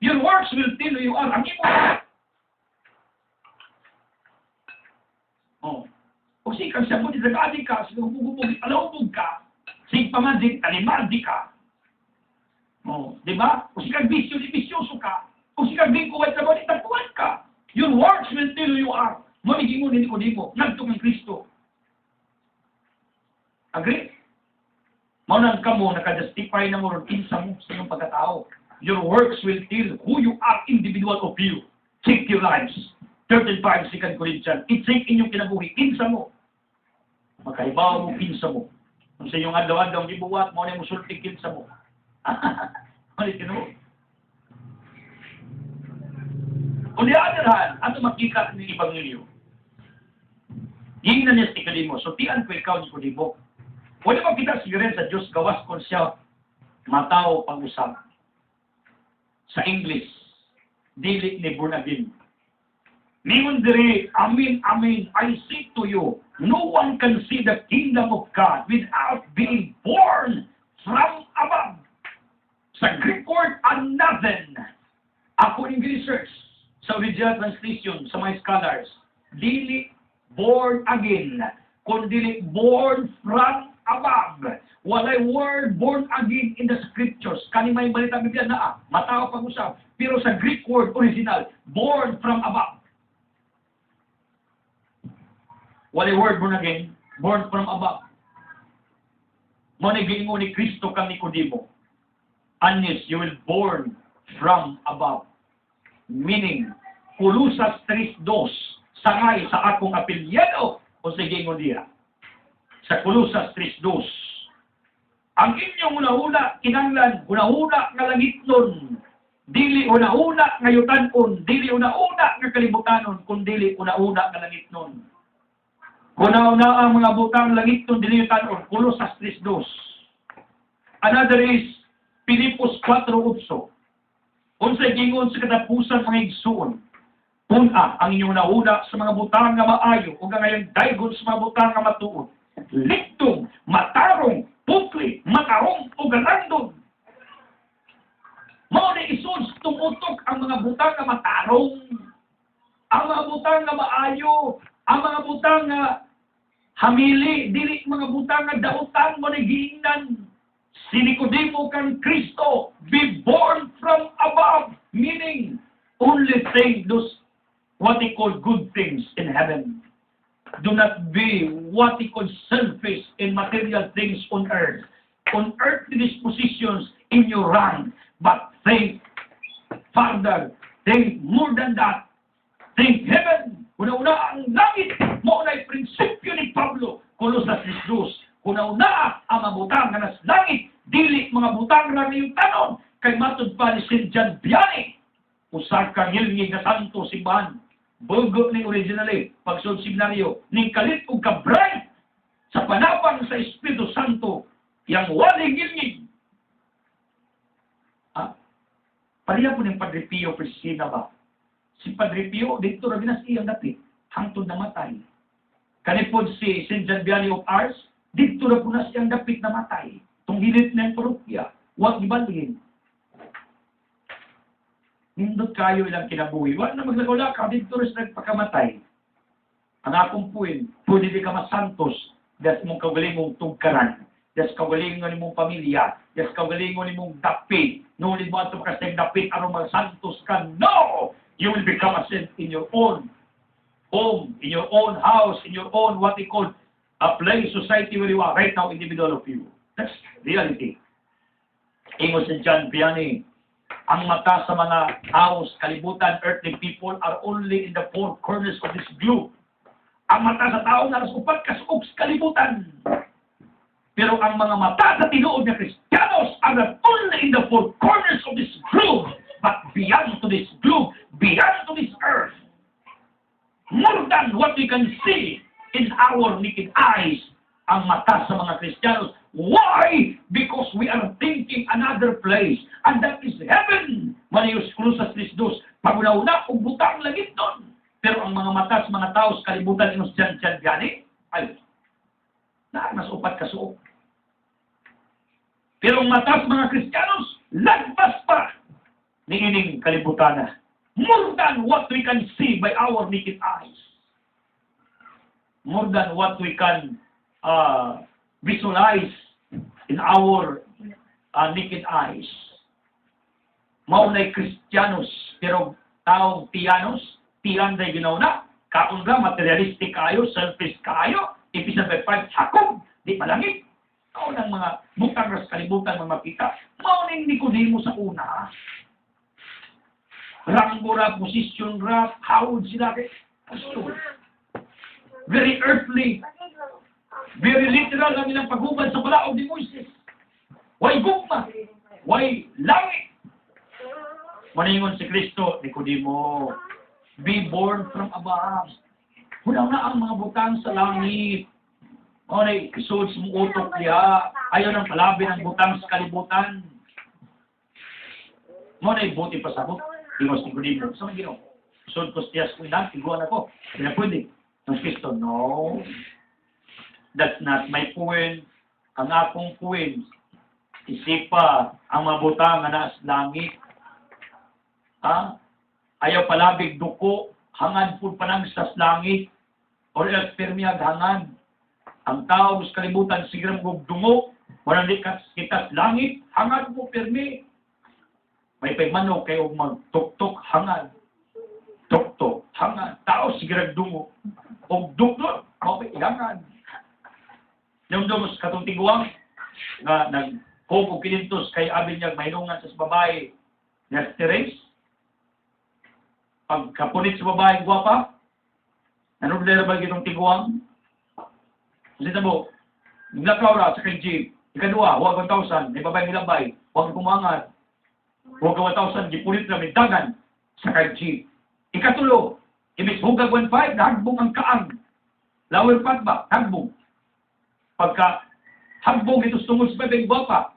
Your works will tell who you are. Ang imo. Oh. O sikang siya mo, didagadi ka, sinugubog, alawbog ka, sig pamadik, talimadi ka. Oh, di ba? O sikang bisyoso ka, o sikang bingkuwat sa mga itapuan ka. Your works will tell who you are. Maniging mo ni Nicodemo, nagtong ang Kristo. Agree? Maunan ka mo, nakajustify na mo ron insa mo sa iyong pagkatao. Your works will tell who you are, individual of you. Check your lives. 35, 2 Corinthians. I-check inyong kinabuhi. Insa mo. Magkaibaw mo, pinsa mo. Kung sa inyong adlaw-adlaw, gibuwat mo na yung musulting kinsa mo. Malitin mo. On the other hand, ato makita ng Ebanghelyo. Yung na niya si Nicodemo. So, tiyan ko ikaw, Nicodemo. Wala ba kita sigarin sa Diyos, gawas kon siya matao pag-usap. Sa English, dili ni born again. Ningon diri, amin, amin, I say to you, no one can see the kingdom of God without being born from above. Sa Greek word, anothen. According to research, sa original translation, sa mga scholars, dili born again, kundi born from above. Walay word born again in the scriptures. Kani may balita Biblia na matao pag-usap. Pero sa Greek word original, born from above. Walay word born again, born from above. Moniging mo ni Kristo kang Nicodemo. Unless you will born from above. Meaning, Kulusas 3:2, sangay sa akong apelyado o sa gingon diha. Sa Kulusas 3:2. Ang inyong una-una, kinanglan, una-una nga langitnon, dili una-una nga yutan-on, dili una-una nga kalibutanon, kundi una-una nga langitnon. Una-una ang mga butang langitnon, dili yutan-on, Kulusas 3:2. Another is Pilipos 4:8. Unsay gingon sa katapusan mga igsuon. Una, ang inyong nauna sa mga butang nga maayo, o ngayon daygon sa mga butang nga matuod. Liktong, matarong, pukli, matarong, o galandon. Mao na isod tumutok ang mga butang nga matarong, ang mga butang nga maayo, ang mga butang nga hamili, dili mga butang nga dautan mo na giingnan. Si Nicodemo kang Kristo, be born from above, meaning only think those what they call good things in heaven. Do not be what they call selfish in material things on earth. On earthly dispositions in your rank, but think further, think more than that. Think heaven. Una-una ang langit, maunay prinsipyo ni Pablo, Kolosas 3:2. Una-una ang mabutang nga nas langit, dili mga butang na yung tanon, kay matod pa ni St. John Vianney. Usag kang hilngi nga santo simbahan. Bugo ni originally, pagsod seminaryo, ning kalit ug kabray sa panapang sa Espiritu Santo, yang waling hilngig. Pariya po ng Padre Pio Priscina ba? Si Padre Pio, dito rin na siyang dapit, hangtod na matay. Kanipod si St. John Vianney of Ars, dito rin po na siyang dapit na matay. Tunggilit na yung parokya, huwag ibalhin. Nindot kayo ilang kinabuhi. Wala na maglagawala ka, dito rin nagpakamatay. Ang akong puwin, pwede di ka masantos, das mong kagaling mong tugkaran, das kagalingon mong pamilya, das kagalingon mong dapit. Nulid mo ato kasing dapit, ano mga santos ka? No! You will become a saint in your own home, in your own house, in your own, what they call, a place, society where you are right now, individual of you. That's reality. Ingo si John Vianney, ang mata sa mga taos, kalibutan, earthly people are only in the four corners of this globe. Ang mata sa tao naras upat kasuog sa kalibutan. Pero ang mga mata sa tinuod na Kristiyanos are not only in the four corners of this globe, but beyond to this globe, beyond to this earth. More than what we can see in our naked eyes, ang mata sa mga Kristiyanos. Why? Because we are thinking another place, and that is heaven. Manius krusas Kristus, paguna-una, kung butang langit doon. Pero ang mga mata sa mga tao sa kalibutan, inos dyan gani, ay, mas upat kasuog. Pero ang mata sa mga Kristiyanos, lagpas pa ni ining kalibutan na. More than what we can see by our naked eyes. More than what we can visualize in our naked eyes. Maunay Kristiyanos, pero taong tiyanos, tiyan na ginaw na, kaon ka, materialistic kayo, selfish kayo, Ephesians 5, Jacob, di malangit. Kaon ang mga butang ras kalibutan mga makita. Maunay Nicodemo sa una. Ranggo ra, position ra, hawod sila kay pastor. Very earthly, very literal ang ilang paghubad sa balaog ni Moises. Way gugma, way langit. Maningon si Kristo, Nicodemo, be born from above. Hudaw na ang mga butang sa langit. O na isod sa mga utok niya, ayaw ng palabi ng butang sa kalibutan. Mo na ibuti pa sa butang. Tingos ni Nicodemo, sa mga ginaw. Isod ko stiyas ko ilang, tiguan ako. Kaya pwede. Ang Kristo, no. That's not my point. Ang akong point, isipa ang mabutang nga nasa langit. Ha? Ayaw palabig duko, hangad po panang sa langit, o else permiyag hangad. Ang tao sa kalibutan, sige mo dungo, walang likas kita langit, hangad mo permi. May pagmanok kayo magtuktok hangad. Tuktok hangad. Tao sige dungo. O dukdok, mapay hangad. Yung dumos katong tiguang, nga nag-hog o kinintos kay abin niya mahinungan sa babae na Therese. Pagkapunit sa babae gwapa, nanudler ba itong tiguang? Kasi tabo, naglakaw ra sa kay Jeep. Ikadua, huwag 1,000, may babae nilabay, huwag kumangat. Huwag 1,000, gipulit na may dagan sa kay Jeep. Ikatulo, ibig hugag 1,500, nahagbong ang kaang. Lower pat ba? Hagbong. Pagka hagbong ito tungod sa babeng gwapa,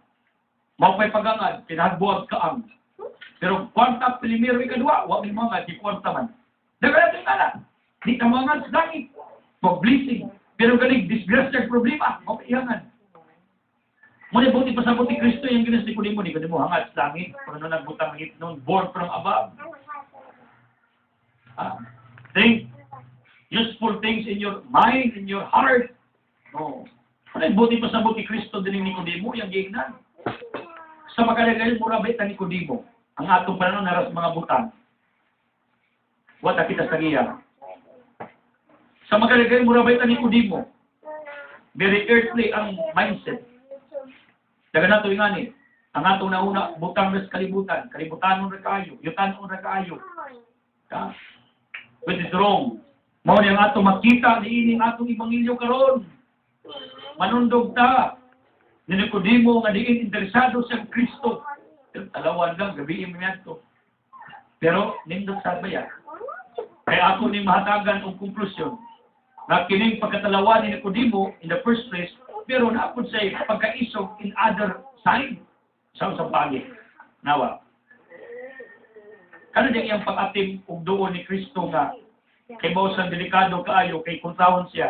mapay pagangad, pinahagbong ang kaang. Pero kwarta, primero, ikadua, huwag yung mga, di kwarta man. Nagalating ka na. Di tamangan sa langit. Pag-blessing. Pero galing, disgrasya problema. Mapayangan. Muna buti pa sa buti Kristo, yung ginas ni Nicodemo, hangad sa langit. Kung ano nagbutang langit noon, born from above. Think useful things in your mind, in your heart. No. Muna buti pa sa buti Kristo din ni Nicodemo, yung gignan. Sa makalagay, murabay ta Nicodemo. Ang atong panahon naras mga butang. Wata kita sa iya. Sa magalagay murabay ta Nicodemo. Very earthly ang mindset. Daga nato ingani. Ang atong nauna butang ras kalibutan, kalibutanon ra kaayo, yutanon ra kaayo. Ta? Which is wrong. Mao ni ang atong makita niining atong ebanghelyo karon. Manundog ta. Ni Nicodemo nga diin interesado sa Kristo. Talawan lang, gabiin mo yan to. Pero, nindot sa bayan. Kaya ako ni mahatagan ang konklusyon na kining pagkatalawan ni Nicodemo in the first place, pero naapod sa pagkaisog in other side. Sa pagi. Nawa. Kano din iyang pag-atim ug doon ni Kristo nga kay bawsan delikado kaayo kay kuntawon siya.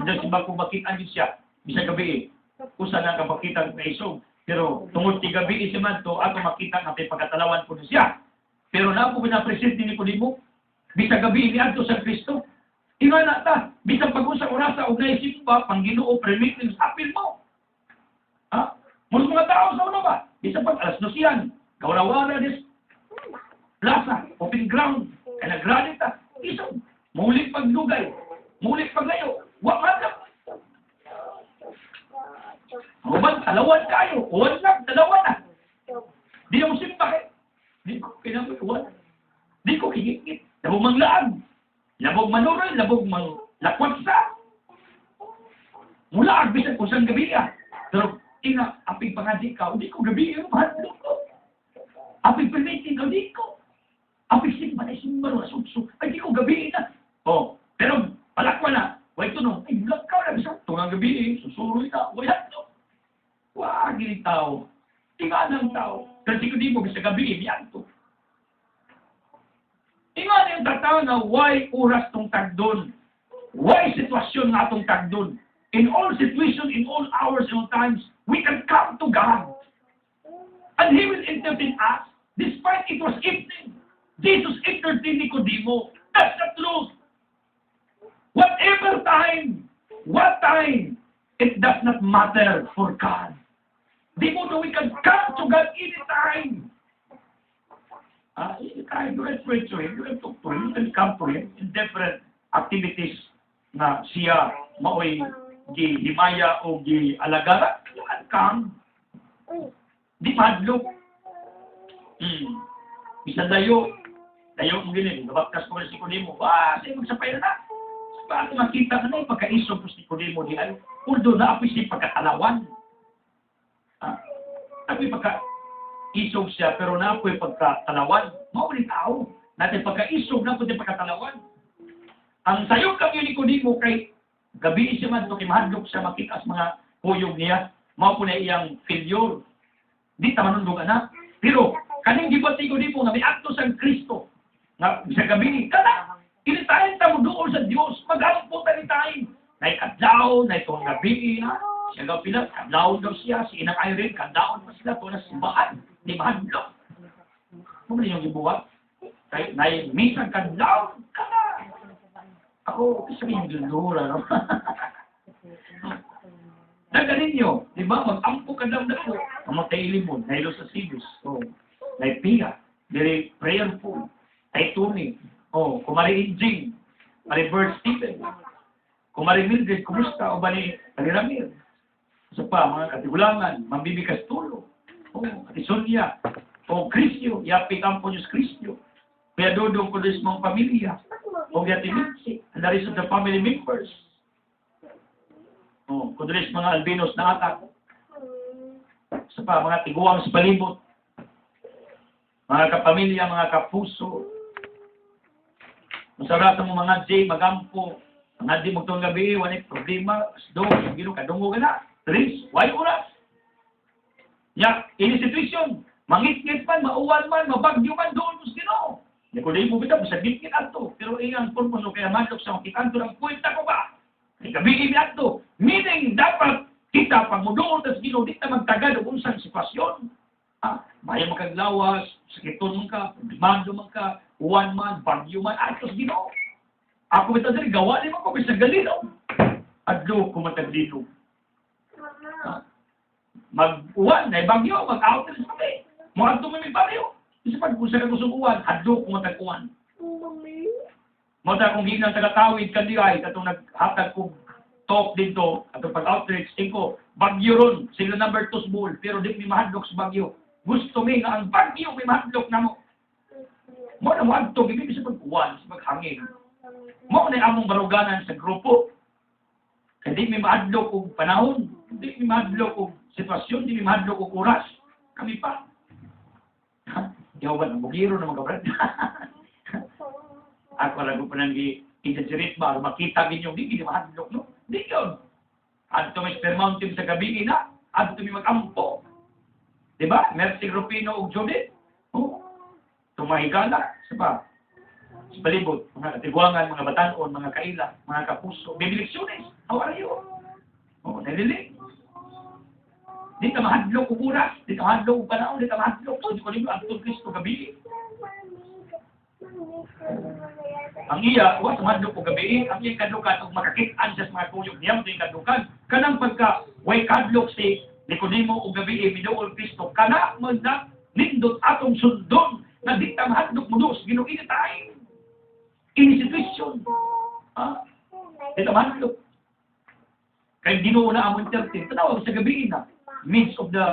Diyan si bako makitaan siya. Bisa gabi usa na kapakita ng isog. Pero tungod ti gabi si man to ato makita nga pagkatalawan po siya. Pero na po pinapresent ni Nicodemo bisa gabi ni adto sa Kristo. Ingon na ta, bisa pag-usa orasa og naisip pa pang Ginoo permitting sa apil mo. Ha? Mus mga tao sa una ba? Bisa pag alas 2 yan. Kawara-wara des plaza, open ground, kaya nag-rally ta. Isog, mulit pagdugay, mulit paglayo. Wa man Human, talawan kayo. Uwan lang, talawan na. Di ako simpa kayo. Di ko pinag-uwan. Di ko higit-higit. Labog manglaan. Labog manural, labog lakwat sa. Mula agbisan ko saan gabi ah. Pero, ina, aping pangadi ka, hindi ko gabi yung mahadlok ko. Aping permitin ka, hindi ko. Aping simba na simba na sutso, ay di ko gabi na. Oh, pero, palakwa na. Wait to no, ay vlog ka na, bisa, tungang gabi, susuroy na, wala to. Wag, gini tao. Tinga ng tao. Kasi ko di mo, bisa gabi, yan to. Tinga na yung tataw na, why oras tong tagdon? Why sitwasyon nga tong tagdon? In all situations, in all hours, in all times, we can come to God. And He will entertain us, despite it was evening. Jesus entertained Nicodemo. That's the truth. Whatever time, what time, it does not matter for God. Di mo na we can come to God anytime. Anytime, you can pray to Him, you can talk to Him, you can come to Him in different activities na siya maoy himaya o alagara, you can come. Di madlok. Bisa dayo mo gini, nabaptas ko si Nicodemo, sige magsapay na. Paano makita ka na yung pagkaisog ko si Nicodemo di ay, although naapoy siya pagkatalawan. Naapoy pagkaisog siya, pero naapoy pagkatalawan. Maulit tao, natin pagkaisog, naapoy din pagkatalawan. Ang sayong kami ni Nicodemo kay gabi siya man, kay mahadlok siya, makita sa mga puyog niya, mao po na iyang failure. Di tamanundog anak. Pero, kaning gibat ni Nicodemo nga may akto sa Kristo, nga sa gabi, kana, initayin ta mo doon sa Diyos, mag-along po tayo tayo. Naikadlaw, na itong gabi, siya gaw pila, kadlaw daw siya, si Inang Irene, kadlaw pa sila, ito na simbahan, di mahadlok. Ano ba yung gibuhat? Kaya, minsan kadlaw, kana. Ako, isa yung gilura, no? Nagaling nyo, di ba? Mag-ampo ka daw na po. Mamatay limon, nahilo sa Sibus. Oh, naipiya, very prayerful. Tay Tony, oh, kumari Injing, kumari Bert Stephen, kumari Mildred, kumusta? O ba ni Ramir? Isa pa, mga katigulangan, mambibigas tulo. Oh, Ati Sonia, o Crisio, Yapi Camponius Crisio, Kuya Dodong Kulis mong pamilya, o Yati Mitzi, and the rest of the family members. Oh, kudulis mga albinos na atak. Isa pa, mga tiguang sa palibot, mga kapamilya, mga kapuso, masarata mo mga J, magampo, mga di mo itong gabi, walit problema, asdo, gino, kadungo ka na, Tris, why oras? Ya, ini situation, mangit-ngit man, mauwan man, mabagyo man, doon mo sino. Nicodemo bitaw, sa git-ngit ato, pero iyang purpose, kaya madlok sa makikanto ng kwenta ko ba? Gabi ato, meaning dapat kita pag mo doon, tas gino, di ta magtagad o unsang sitwasyon. Maya magkaglawas, sakiton man ka, demando man ka, uwan man, bagyo man, atos gino. Ako bitaw dali, gawa naman ko, bisa galino. Adlo ko mataglino. Mag-uwan, na bagyo, mag-out na sabi. Mga ito may baryo. Isa pag kung sa gusto uwan, adlo ko matag-uwan. Mata kung hindi nang tagatawid kandi ay katong naghatag kong talk dito at pag-outreach ko bagyo ron sila number 2 small pero di may mahadlok sa bagyo gusto mi nga ang bagyo may mahadlok na mo na mo adto gibi sa pagkuwan sa paghangin mo na among baruganan sa grupo kaya di may mahadlok og panahon di may mahadlok og sitwasyon di may mahadlok og oras kami pa yaw ba ng bugiro na mga brad ako lago pa nang i-exaggerate ba, makita ninyo, di mahadlok, no? Di yun. Adto may Spear Mountain sa gabi na, adto may mag-ampo. Diba? Mercy Rufino o Judith. Oh. Tumahigala. Sa palibot, mga katiguangan, mga batanon, mga kaila, mga kapuso, bibiliksyones. How are you? Oh, nalilig. Di ka mahadlok o oras, di ka mahadlok o panahon, di ka mahadlok. Di ko nilo, Adto Cristo gabi. Ang iya, wa sa madlok o gabi, ang iyang kadlukan o makakitaan siya sa mga tuyog niya, ang iyang kadlukan. Kanang pagka, way kadlok si Nicodemo o gabi, Midool Cristo, kana magna nindot atong sundon, na di ta mahadlok mo dos, ginuinit tayo. Ini situation. Di ta mahadlok. Kaya ginoo na among 13, tanawag sa gabi na, midst of the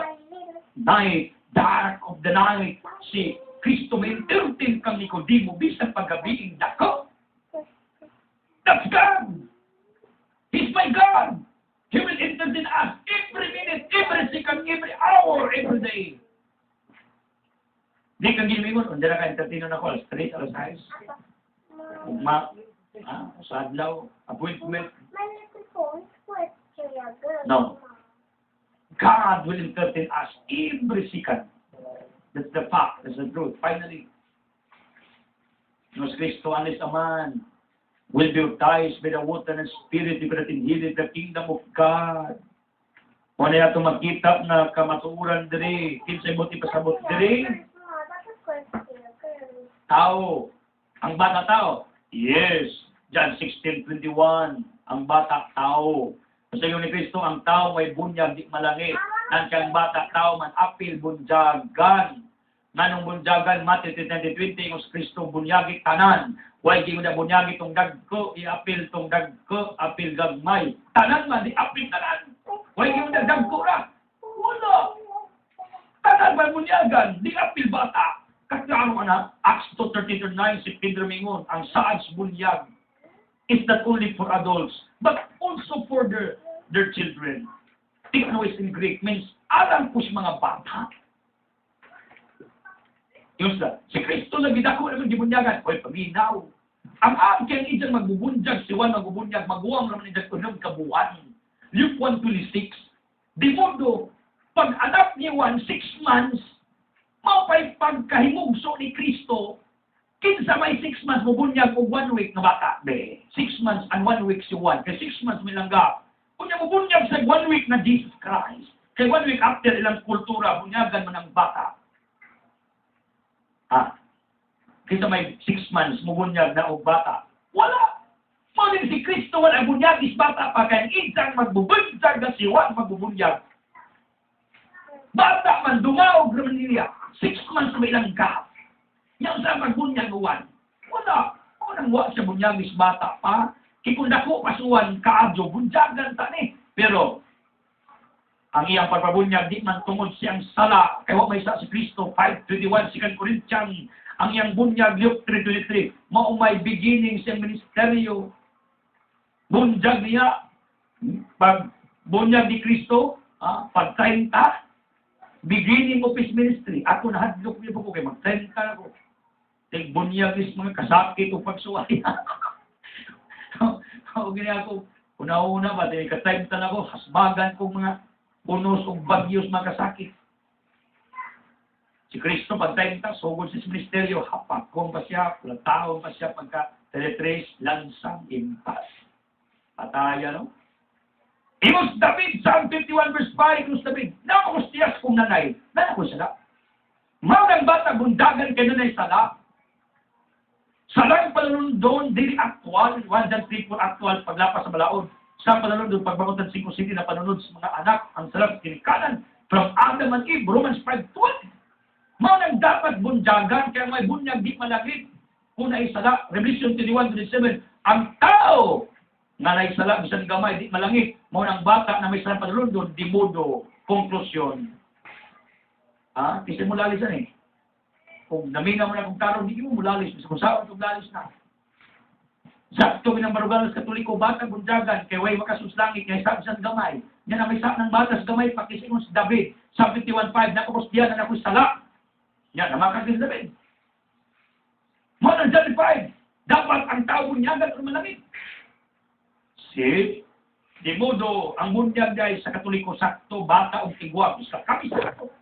night, dark of the night, si Kristo may entertain kang Nicodemo, bisan paggabiing dako. That's God! He's my God. He will entertain us every minute, every second, every hour, every day. Di kang gimingon, hindi na ka-entertain na ako, alas 3, alas 6. Ugma, sa adlaw, appointment. No. God will entertain us every second. That's the fact, that's the truth. Finally, Nos Cristo, anis aman, will be baptized by the water and spirit, if that inherit the kingdom of God. Kung na yato magkita na kamatuuran diri, kinsay mo ti pasabot diri, tao. Ang bata tao? Yes. John 16:21. Ang bata tao. Sa iyo ni Kristo, ang tao may bunyag, di malangit. Nandiyan bata tao man apil bunyagan. Nanong bunyagan, Matthew 10:20, ang Kristo bunyagi tanan. Huwag di mo na bunyagi itong dagko, i-apil itong dagko, apil gagmay. Tanan man, di apil tanan. Huwag di mo na dagko ra. Wala. Tanan man bunyagan, di apil bata. Kaklaro ka na, Acts 2:39, si Pedro Mingon, ang saad sa bunyag is not only for adults, but also for their children. Tiknois in Greek means, alam po sa mga bata. Yung si Kristo na gidako naman gibunyagan, oy paminaw. Ang angkin iyan magbubunyag, si Juan magbubunyag, maguwang naman iyan kunong kabuan. Luke 1:26, di modo, pag anak ni Juan, 6 months, mapay pagkahimugso ni Kristo, kinsa may 6 months mabunyag o 1 week na bata. Be, 6 months and 1 week si Juan, kay 6 months milangga. Kung niya mabunyag sa 1 week na Jesus Christ, kay 1 week after ilang kultura, bunyagan man ang bata. Kinsa may 6 months mabunyag na og bata. Wala! Maulit si Kristo wala bunyag is bata pa, kaya isang magbubunyag na si Juan magbubunyag. Bata man, dumaog naman niya. 6 months may ilang gap. Yang sa magbunyag uwan. Wala. O nang wa siya bunyag is bata pa. Kikundako pasuwan, kaadyo, bunyagan ta ni. Pero, ang iyang pagpabunyag, di man tungod siyang sala. Kaya may sa si Kristo, 5:21, 2 Corinthians. Ang iyang bunyag, Luke 3:23. Maumay beginning siyang ministeryo. Bunyag niya. Pag bunyag ni Kristo, pag-30, beginning of his ministry. Ako nahadlok niyo po kay mag-30 ako. Bunyag is mga kasakit o pagsuway. O ganyan ako, una-una ba, ka-30 na ako, hasbagan kong mga punos o bagyos mga kasakit. Si Kristo, pag-30, sugod sa ministeryo, hapakong pa siya, taon pa siya, pagka-teletrace, lansang impas. Pataya, no? Imos David, Psalm 51 verse 5, Imos David, napakustiyas kong nanay, nanako sila. Maunang bata, bundagan kayo nanay sala. Salang panunod dili aktual, 1 John 3 aktual, paglapas sa balaod. Sa panunod, pagbangutan 5 city na panunod sa mga anak, ang salang kinikanan, from Adam and Eve, Romans 5:12. Maunang dapat bundagan, kaya may bunyag di malagit. Kung naisala, Revelation 21:27, ang tao, nga naisala, bisan gamay, di malangit. Maunang bata na may salang panunod, di modo, konklusyon. Kasi mo lalis na eh. Kung naminaw mo na kung karoon, hindi mo mulalis. Kung saan ito mulalis na. Sakto minambarugan sa Katoliko, bata bunjagan, kay way makasuslangit, kay sabi sa gamay. Yan ang may sabi ng bata sa gamay, pakisingon si David. Sa 51:5, nakapos diyan na ako'y sala. Yan, namakagin si David. Mo ng John 5, dapat ang tao bunyagan o malamit. Di modo, ang bunyag guys sa Katoliko, sakto, bata o tigwag, sa kami sakto.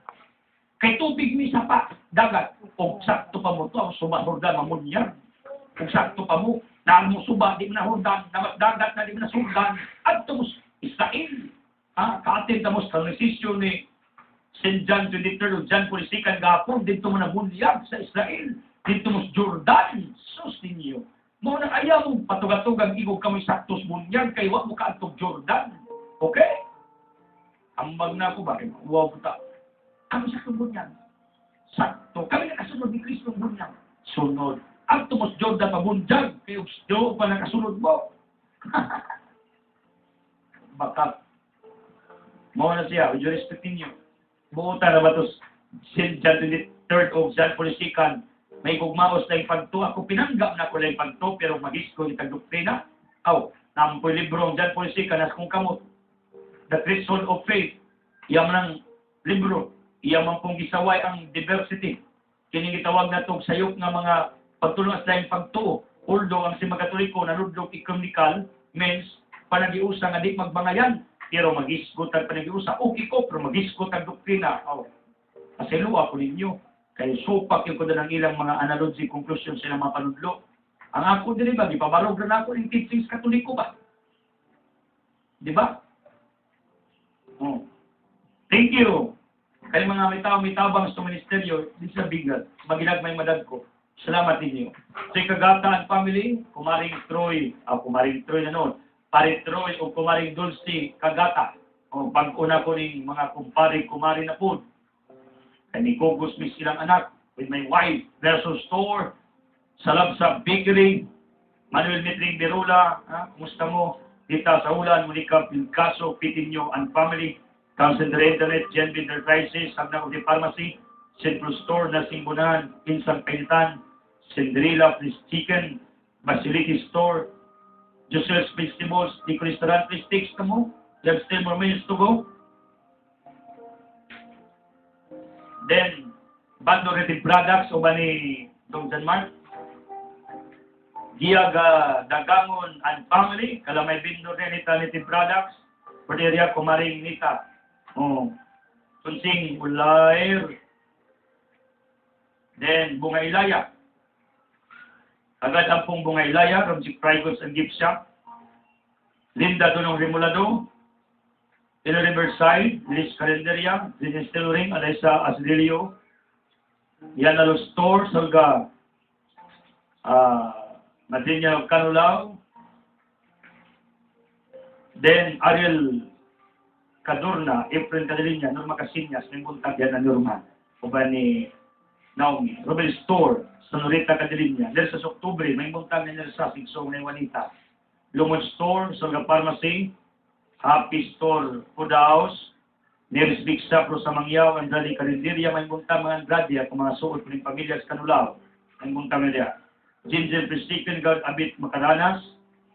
Kay tubig mi sa pa, dagat, kung sakto pa mo to, ang sumahurdan, mamunyag. Kung sakto pa mo, na mo suba, di mo na hurdan, dagat na di mo na surdan, at ito mo Israel. Kaatin na mo sa transition ni St. John 23, John 42, gapon, dito mo na bunyag sa Israel, dito mo sa Jordan, sus ninyo. Mo nang ayaw mo, patugatugang igog kami saktos bunyag, kay wak mo kaantog Jordan. Okay? Ambag na ako, bakit? Wow, puta. Kami sa bunyag. Sakto. Kami nakasunod ni Kristo bunyag. Sunod. Ang tumos Jordan pabunyag. Kaya Diyo pa nakasunod mo. Bakat. Mao na siya. With your respect ninyo. Buutan na ba ito? St. John 23rd of John 42. May kugmaos na yung pagto. Ako pinanggap na ko na yung pagto. Pero magis ko yung tagdoktrina. Nampoy libro, dyan po si Kanas kung kamot. The Threshold of Faith, iyam ng libro, iyam ang pong gisaway ang diversity. Kining gitawag na itong sayop nga mga pagtulong sa dahil pagtuo. Although ang si Katoliko nanudlog economical means panagiusa nga di magbangayan, pero mag-isgot ang panagiusa. O iko, pero mag-isgot ang doktrina. Asiluwa ko ninyo. Kaya supak yung kuda ng ilang mga analogy, conclusion sila mga panudlo. Ang ako din ba, di pa barog na ako ng teachings Katoliko ba? Di ba? Oh. Thank you. Kaya mga may tabang sa ministeryo, di sa bigat, magilag may madad ko. Salamat ninyo. Sa Kagata and family, Kumaring Troy na noon, Paring Troy o Kumaring Dulce Kagata. O pag-una ko ng mga kumari na po. Kani Kogos may silang anak, with my wife, versus store, Salabsa Bakery, Manuel Mitring Berula, kumusta mo? Dita sa ulan, Monica Pilcaso, Pitinyo and family, Concentrate Internet, Gen Enterprises, Hagna Udi Pharmacy, Central Store, Nasingbunan, Insang Pinitan, Cinderella Fish Chicken, Facility Store, Joseph's Vegetables, Nico Restaurant, please takes ka mo. You have still more minutes to go. Then, Bando Related Products, o ba ni Dong San Mark? Giaga Dagangon and Family, Kalamay Bindo Related Products, Borderia Kumaring Nita, Sunsing Ulair, then Bunga Ilaya, agad ang pong Bunga Ilaya, Ramsik Fry Goods and Gift Shop, Linda Dunong Remulado, Ilo Riverside, Liz Calendaria, Liz Tailoring, Alaysa Asdelio, Yanalo Store, Salga, Madinya Canulao, then Ariel Cadurna, April Cadalinya, Norma Casinas, may buntag yan na Norma, o ba ni Naomi, Robel Store, Sonorita Cadalinya, Nersa sa Oktubre, may buntag na Nersa, Sigsong na Juanita, Lumon Store, Salga Pharmacy, Happy Store, Food House, Neres Big Shop, Rosa Mangyaw, Andrade Carinderia, may buntag mga Andrade, kung mga suot ko ng pamilya sa Canulao, may buntag na diya. Ginger Prestikin, God Abit Macaranas,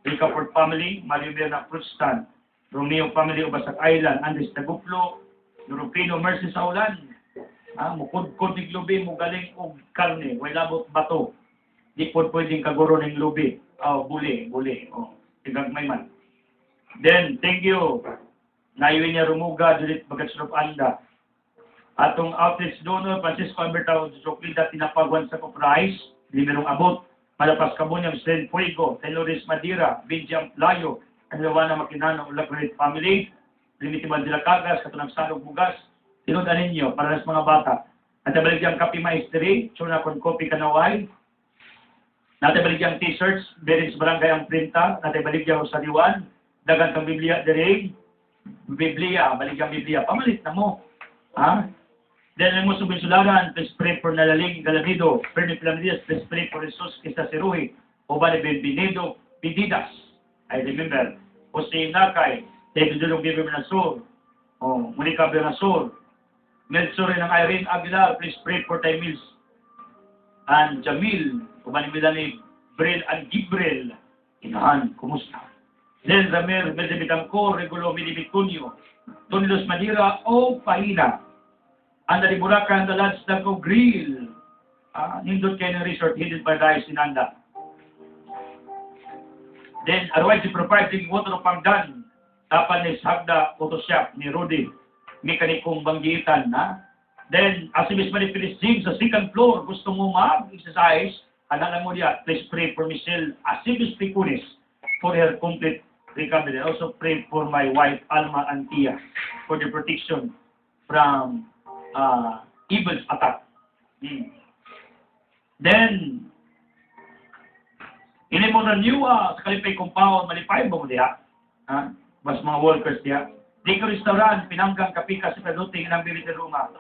Ricafort Family, Mario Berna Fruit Stand, Romeo Family, Ubasak Island, Andres Taguplo, Europino Mercy sa ulan, mukod-kod ng lubi, mugaling og karne, way labot bato, di po pwedeng kaguro ng lubi, buli, tigagmay man. Then, thank you, Nayuin niya Rumuga, Julit Bagatsunop Anda, atong outreach donor, Francisco Alberto Joklida, tinapagwan sa Price, Limerong Abot, Malapas Kabunyam, Slen Fuego, Teloris Madira, Binjam Layo, ang Lawana Makinano, Ulagret Family, Primitiban de la Cagas, Katunang Salog Bugas, tinudan ninyo para sa mga bata. Natabaligyan Kapi Maestri, Chuna Kon Kopi Kanaway, natabaligyan T-shirts, Berins Barangay ang Printa, natabaligyan Sariwan, Dagan kang Biblia Dereg, baligyan Biblia, pamalit na mo. Then ang mo subinsularan, please pray for Nalaling Galanido, Perni Plamidias, please pray for Jesus Kista Siruhi, Obale Benvenido Pididas. I remember, Jose Nakay, David Dulong Bibir Nasur, Monica Bernasur, Melsorin ng Irene Aguilar, please pray for Tay Mills, and Jamil, Obale Milani, Brel and Gibrel, Inahan, kumusta? Then Ramer, Medebitangko, Regulo Midibicunyo, Tonilos Madira, o Pahina, Anda di Buracan, the Lads Dago Grill, Nindot Canyon Resort, Hidden Paradise in Anda. Then, Arway si Providing Water of Pangdan, Tapan ni Sagda Photoshop ni Rudy, Mekanikong Banggitan, Then, Asimis Manipilis James sa second floor, gusto mo mag-exercise, alam mo diya, please pray for Michelle Asimis Picunis for her complete recovery. I also pray for my wife, Alma Antia, for the protection from evil attack. Then, ini mo na new sa Kalipay Compound, malipay ba mo diya? Mas mga workers diya. Di ko restaurant, pinanggang kapika sa kaduting ng Bilita Roma.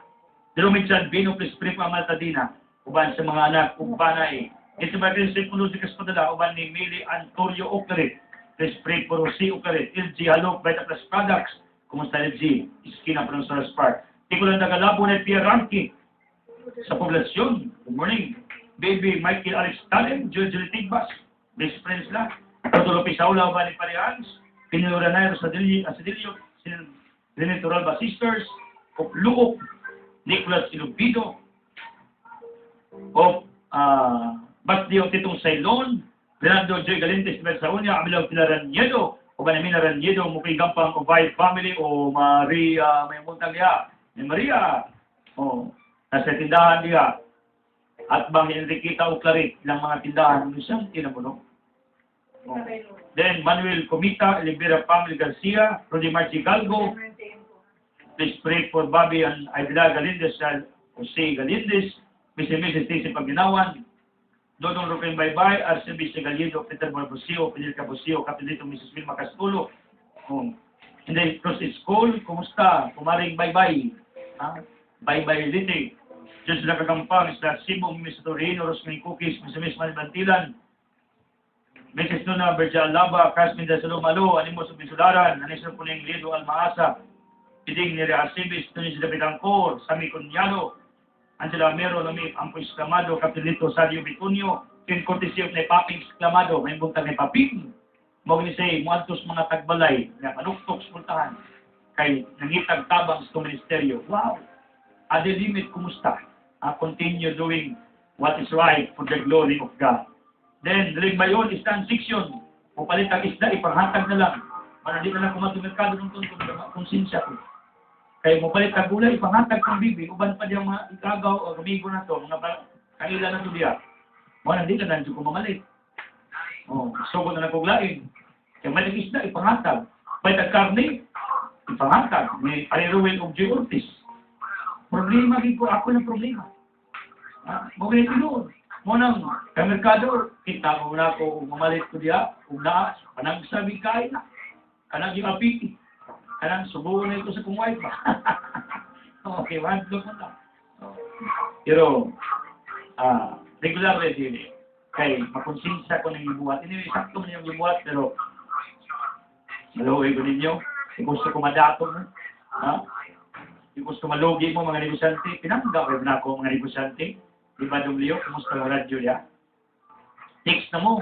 Dilumidsan, Bino, please pray for Amaltadina. Uban sa mga anak, ubanay. Ito ba rin sa Pulusikas Padala, uban ni Mili Antonio Ocarit. Please pray for Jose Ocarit. LG Halok, Vita Plus Products. Kumusta LG? Iskina from Soros Park. Tikulang Tagalabo na Pierre Ranki sa poblasyon. Good morning. Baby Michael Alex Talem, Jojo Tigbas, best friends lang. Tutulopi sa ulaw ba ni Parians, Pinuranay sa Dilio, Senatorial ba Sisters, of Luok, Nicolas Ilupido, of Basdio Titong Sailon, Fernando J. Galentes Bersaonia, Abilaw Pilaranyedo, o Banamina Ranyedo, Mukay Gampang o Vice Family, o Maria, may muntang niya, ni Maria, o nasa tindahan niya, at bang Enriqueta o Clarit, ilang mga tindahan, isang tinamuno. Oh. Then, Manuel Comita, Olivera Family Garcia, Rudy Marchi Galgo, please pray for Bobby and Aidila Galindez, Jose Galindez, Mrs. Stacy Paginawan, Dodong Rupeng Baybay, RCB Segalido, Peter Barbusio, Pedro Cabusio, Kapitito Mrs. Vilma Castulo. And then, Cross School, kumusta? Kumaring Baybay. Baybay Liti. Diyos na kagampang, Mr. Sibo, Mr. Torino, Rosming Cookies, Mrs. Manibantilan, Mrs. Nuna Berja Laba, Kasmin da Salomalo, Animos of Bisularan, Anisro Puling Lido Almaasa, Piding ni Reacibis, Tunis de Betancor, Sami Cunyado, Angela Mero, Lami Ampo Exclamado, Capilito Sadio Bitunio, Kin Cortesio ni Paping Exclamado, may buntang ni Paping, Mognisay, Muantos mga tagbalay, na manuktok sultahan, kay nangitag tabang sa ministeryo. Wow! Ade limit, kumusta? Continue doing what is right for the glory of God. Then, dalig ba yun, stand section, o palit ang isda, ipanghatag na lang. Para di na lang kumatumerkado ng tuntun, konsensya ko. Kaya mo palit ang gulay, ipanghatag ng bibi, uban pa diyan mga ikagaw o gamigo na to, mga kaila na to diya. Mga hindi na nandiyo ko mamalit. So ko na nagkuglain. Kaya malit isda, ipanghatag. Palit ang karne, ipanghatag. May Ariruel of J. Ortiz. Problema, ako ng problema. Mabilit yun. Munang, kamerkador, kita mo na ko mamalit ko diya, kung na, kanang sabi kain na, kanang yung apiti, kanang subukan na ito sa kung wife ba. Okay, one block mo na. Pero, regular din kay makonsensya ko ng ibuhat. Anyway, sakto mo yung ibuhat, pero maluwi ko ninyo. Gusto ko madatong, gusto malugi mo mga negosyante. Pinanggap na ako mga negosyante. Di ba, W? Kumusta mo radyo ya? Text na mo.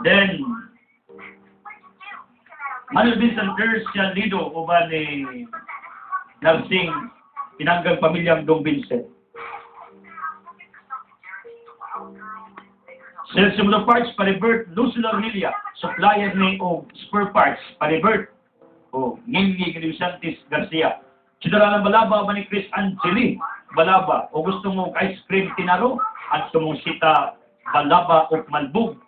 Then, Manuel Vincent Tercia Lido, o ba ni Narsing, pinanggang pamilyang Dong Vincent. Sales of the parts, Paribert, Lucilla Ornelia, supplier ni o spare parts, Paribert, o Ngingi Grisantis Garcia. Sidara ng Balaba, ba ni Chris Angeli, Balaba, o gusto mo ice cream tinaro, at gusto mong sita Balaba o Malbog,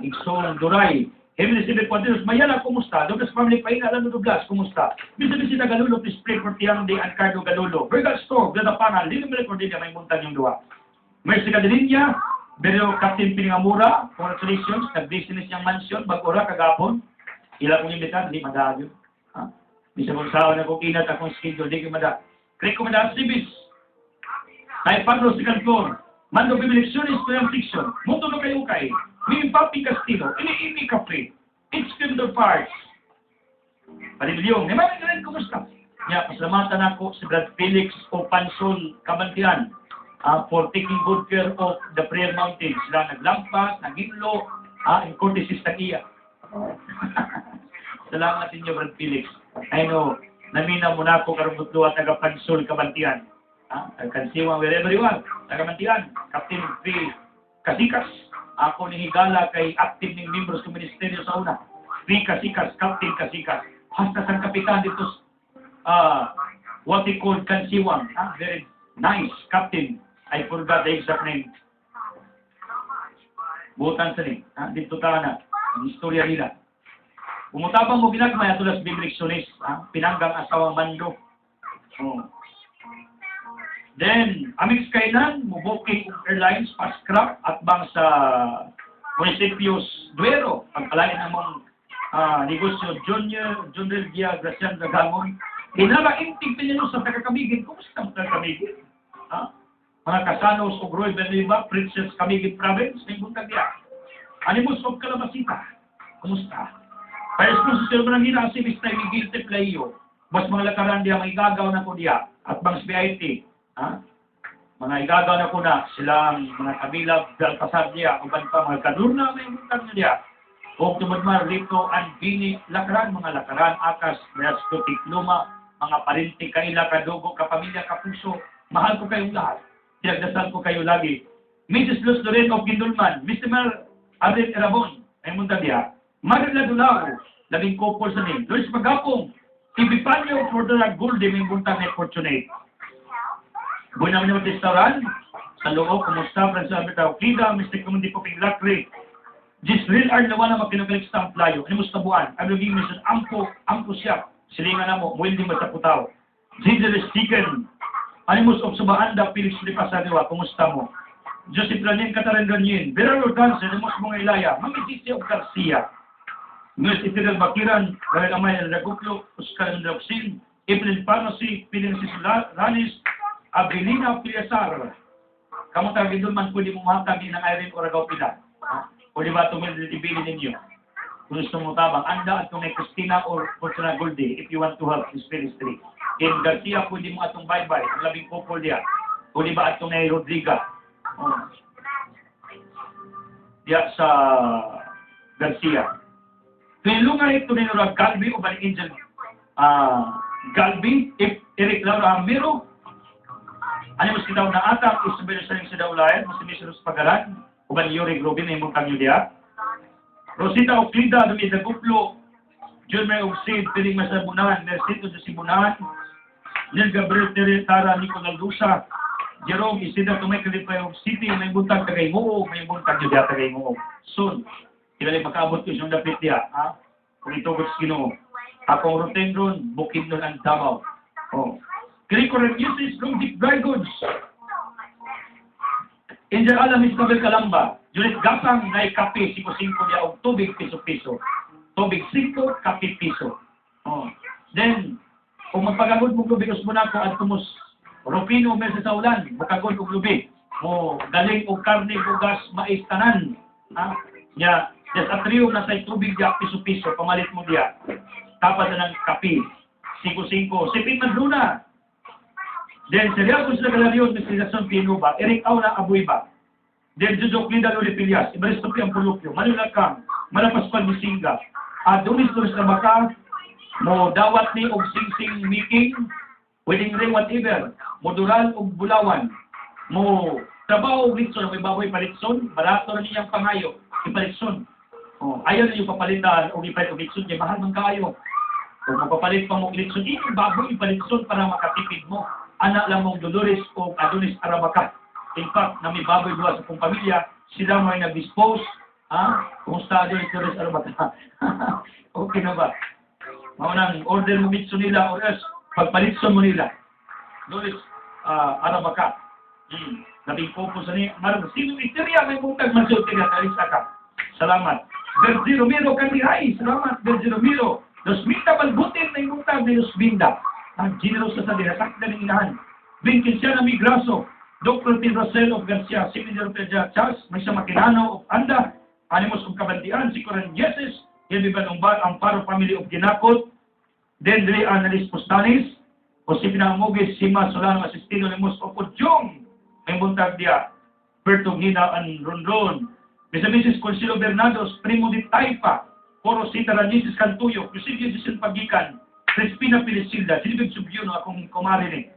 Igsong Duray, Emily Sibe Quadrilos, Mayala, kumusta? Douglas Family Paina, Alano Douglas, kumusta? Bisa-bisa Galulo, please pray for Tiang de Ancardo Galulo, Virgal Store, Gladapangan, Lino Melecordinia, may muntan yung duwa. Mercy Cadelinia, Pero Captain Piningamura, congratulations, nag-business niyang mansion, bag-ora, kagapon, ilang kong imitan, hindi madagyo. Bisa kong sao na kung inat akong schedule, hindi ko madag. Click ko madag, Sibis. Kay Pablo Sigalpon, Mando Bibileksiones ko yung fiction, Mundo na kayo kay, Ming Papi Castillo, Ini-Ini Capri, It's Kinder Parts. Palibilyong, naman na rin, kumusta? Nga, pasalamatan ako si Brad Felix o Pansol Kabantian for taking good care of the Prayer Mountains. Sila naglampas, naginlo, in courtesy sa Kia. Salamat ninyo, Brad Felix. I know, namina mo na ako karungutlo at taga-Pansol Kabantian. Kansiwang wherever you are, taga-Bantian, Captain P. Kasikas. Ako ni Higala kay active ng membros ng ministeryo sa una. P. Kasikas, Captain Kasikas. Hasta sa kapitan dito, what they call Kansiwang. Very nice, Captain. I forgot the exact name. Butan sa rin. Dito ta na. Ang istorya nila. Umutabang mo ginagmay ato las Bibliksionis. Pinanggang asawang Mando. Then, aming kainan, mubuking airlines, fast-craft, at bang sa Municipios Duero, pagkalain namang negosyo Junior Gia Gracian Dagamon. Inalaintig pinyo sa taga-Kamigin. Kumusta ang taga-Kamigin? Mga Casanos o Groy Beniba, Princess Kamigin Province, may buntag niya. Animus of Calabasita. Kumusta? Kaya sa sila mo nang hinasi, Mr. Miguel Teplayo. Mas mga lakaran diya, may gagaw na ko diya. At bang SBIT. Mga igagaw na ko na silang mga kabilab, dalpasar niya, uban pa mga kadurna, may buntag niya. O tumagmar rito ang bini lakaran, mga lakaran, akas, beasto, tikluma, mga parinti, kaila, kadugo, kapamilya, kapuso, mahal ko kayong lahat. Pinagdasal ko kayo lagi. Mrs. Luz Loren of Gindulman, Mr. Mer Arlen Erabon, ay munta diya. Marila Dulao, labing couple sa name. Luis Magapong, TV Panyo, for the Gold, may buntang na fortunate. Buhay naman yung restaurant, sa loob, kumusta, Francis Alberto, Kida, Mr. Community Poping Lacre, Gisril Arlawana, magkinagalig sa Tamplayo, ano mo sa tabuan, ang laging mission, ampo siya, silingan na mo, muwil din mataputaw. Ginger Sticken, Animus of Subaanda, Felix Lipas Adiwa, kumusta mo? Joseph Lanin, Kataran Ganyin, Berardo Dancer, Animus Mga Ilaya, Mamidisi of Garcia, Nurse Itiral Bakiran, Karel Amay Raguplo, Oscar Androxin, Evelyn Pharmacy, Pilinsis Ranis, Abelina Pilasar, kamuntang Gindulman, pwede mo mahatag ng Irene Oragaw Pila. O di ba tumilitibili ninyo? Kung gusto mo tabang, anda at kung may Christina or Fortuna Goldie, if you want to help this ministry. In Garcia, pwede mo atong bye-bye, ang labing couple diya. O di ba atong may Rodriga? Diya sa Garcia. Pinulungay ito ninyo na Galbi o Bani Angel Galbi, Eric Laura Amiro, ano mas kita na atang Isabel sa rin sa Daulayan, mas Miseros Pagaran, o Bani Yuri Grobin, ay mong kanyol diya. Rosita Oclida, Dumi sa Guplo, John May Ogsid, Piling Masabunan, Nercito de Sibunan, Nel Gabriel Tara, Nico Naldusa, Jerome Isidro Tumay Kalipay of City, may buntag tagay mo, may buntag nyo diya tagay mo. Soon, kilala makaabot ko isang dapit diya, ha? Kung ito ko sino, akong routine ron, bukid nun ang Davao. Oh. Curriculum uses from Dick Dry Goods. India Alam Isabel Calamba, Juliet Gasang na kape, 5-5 niya, o tubig, piso-piso. Tubig 5, kape, piso. Oh. Then, kung magpagagod mo lubig, usmo na ko, at tumus, Rupino, meses sa ulan, magpagagod mo lubig. Mo, galing o karne, bugas, mais, tanan. Ha? Nya, just at trio na sa tubig niya, piso-piso, pamalit mo diya. Tapos na ng kape, 5-5. Sipin Madluna. Then, Serial Consuelo Galarion, Mr. Pinuba, Eric Aula Abuiba. Then, Jujok Linda Loli Pilias, Ibaristo Piang Pulupyo, Manila Kang, Malapascual Misinga, Adonis Torres Nabaka, mo dawat ni og sing-sing meeting, wedding ring whatever, mo dural og bulawan, mo trabaho og litson, may baboy palitson, barato na niyang pangayo, ipalitson. Oh, ayaw na yung papalitan o ipalit og litson, kaya mahal man kayo. Kung mapapalit pa mo og litson, yung baboy ipalitson para makatipid mo. Anak lang mong Dolores o Adonis Arabaca. In fact, na may baboy duwa sa kong pamilya, sila may nag-dispose. Ha? Kumusta Adonis Dolores Arabaca? Okay na ba? Maunang order mo mitso nila o else, pagpalitson mo nila. Dolores Arabaca. Labing popo sa niya. Marang, sino iteriya may butag mansultiga na lista ka. Salamat. Berzi Romero Candihay. Salamat, Berzi Romero. Los Minda Balbutin na yung butag ni Los Minda. Ang generous sa dinatak na ng inahan. Vincenciana Migraso, Dr. P. Rosel of Garcia, Similar Pedja Chas, may sa Makinano of Anda, Animos of Kabantian, si Coran Yeses, Yelmi Banumbar, Amparo Family of Ginakot, Dendre Analis Postanis, o si Pinamugis, Sima Solano Asistino Lemos of Odyong, may buntag dia, Bertong Nina and Rondron, Misa Mrs. Consuelo Bernados, Primo de Taipa, Poro Sita Ranisis Cantuyo, Cusilio Gisel Pagican, Crispina Pilisilda, sinibig subyo akong kumarinig.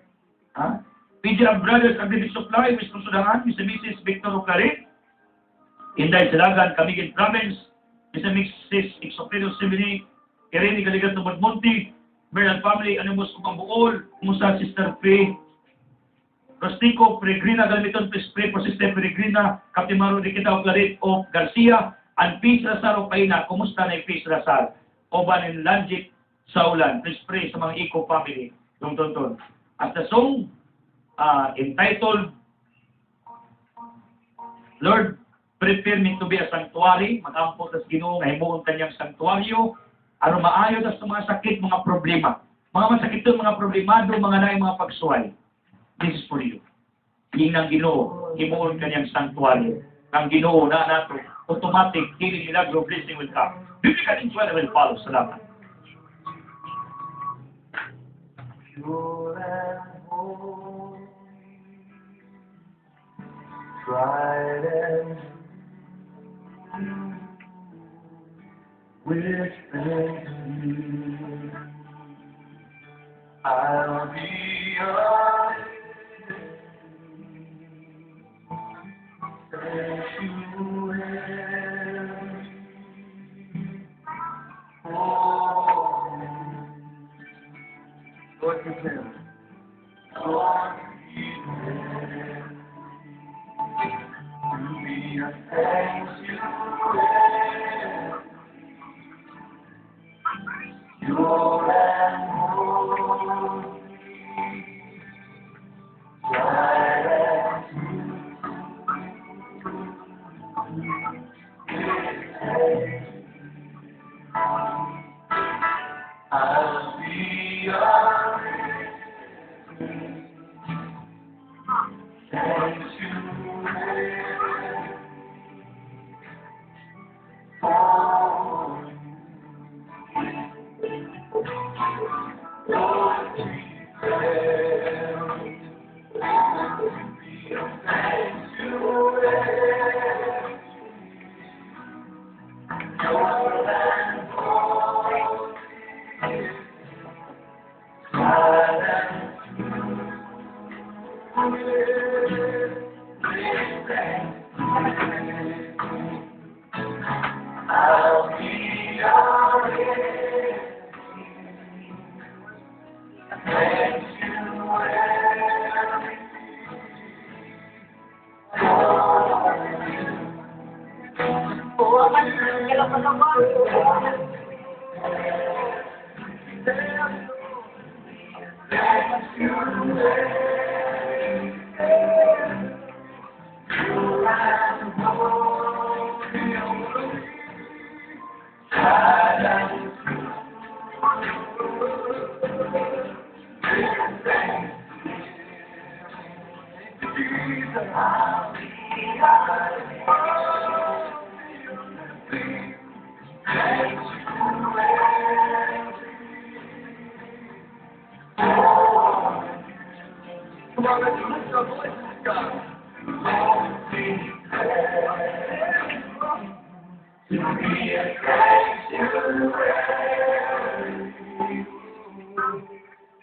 Ha? PJ Brothers Agribic Supply, Mr. Sudangan, Mr. Mrs. Victor Oclaret, Inday Silagan, Camiguin Province, Mr. Mrs. Exopero Sibini, Irene Galigat ng Monti, Bernal Family, Animus Kumambuol, Musa Sister P. Rostico, Peregrina, Galmiton, Pre, Persiste Peregrina, Captimaro Riquita Oclaret of Garcia, and Peace Razar of Paina. Kumusta na yung Peace Razar? Oban and Lanjit, Saulan, please pray sa mga Eco family, yung tonton. At the song entitled, Lord, prepare me to be a sanctuary, mag-ampot as Ginoo, ngahimuon kanyang sanctuaryo, ano maayo sa mga sakit, mga problema. Mga masakit doon, mga problemado, mga naay, mga pagsuway. This is for you. Yung ng Ginoo, himuon kanyang sanctuaryo. Ang Ginoo na nato, automatic, healing, milagro, blessing will come. Biblical influence will follow. Salamat. Pure and holy, tried and true, with thanksgiving. I'll be a sanctuary for you. Lord, prepare. Lord, prepare to be a sanctuary, pure and holy, tried and true. I'll be a sanctuary for you. Lord, prepare to be a sanctuary, pure and holy, tried and I'll be a Come on, let's lift our voices, God. To be a sanctuary,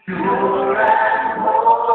pure and holy,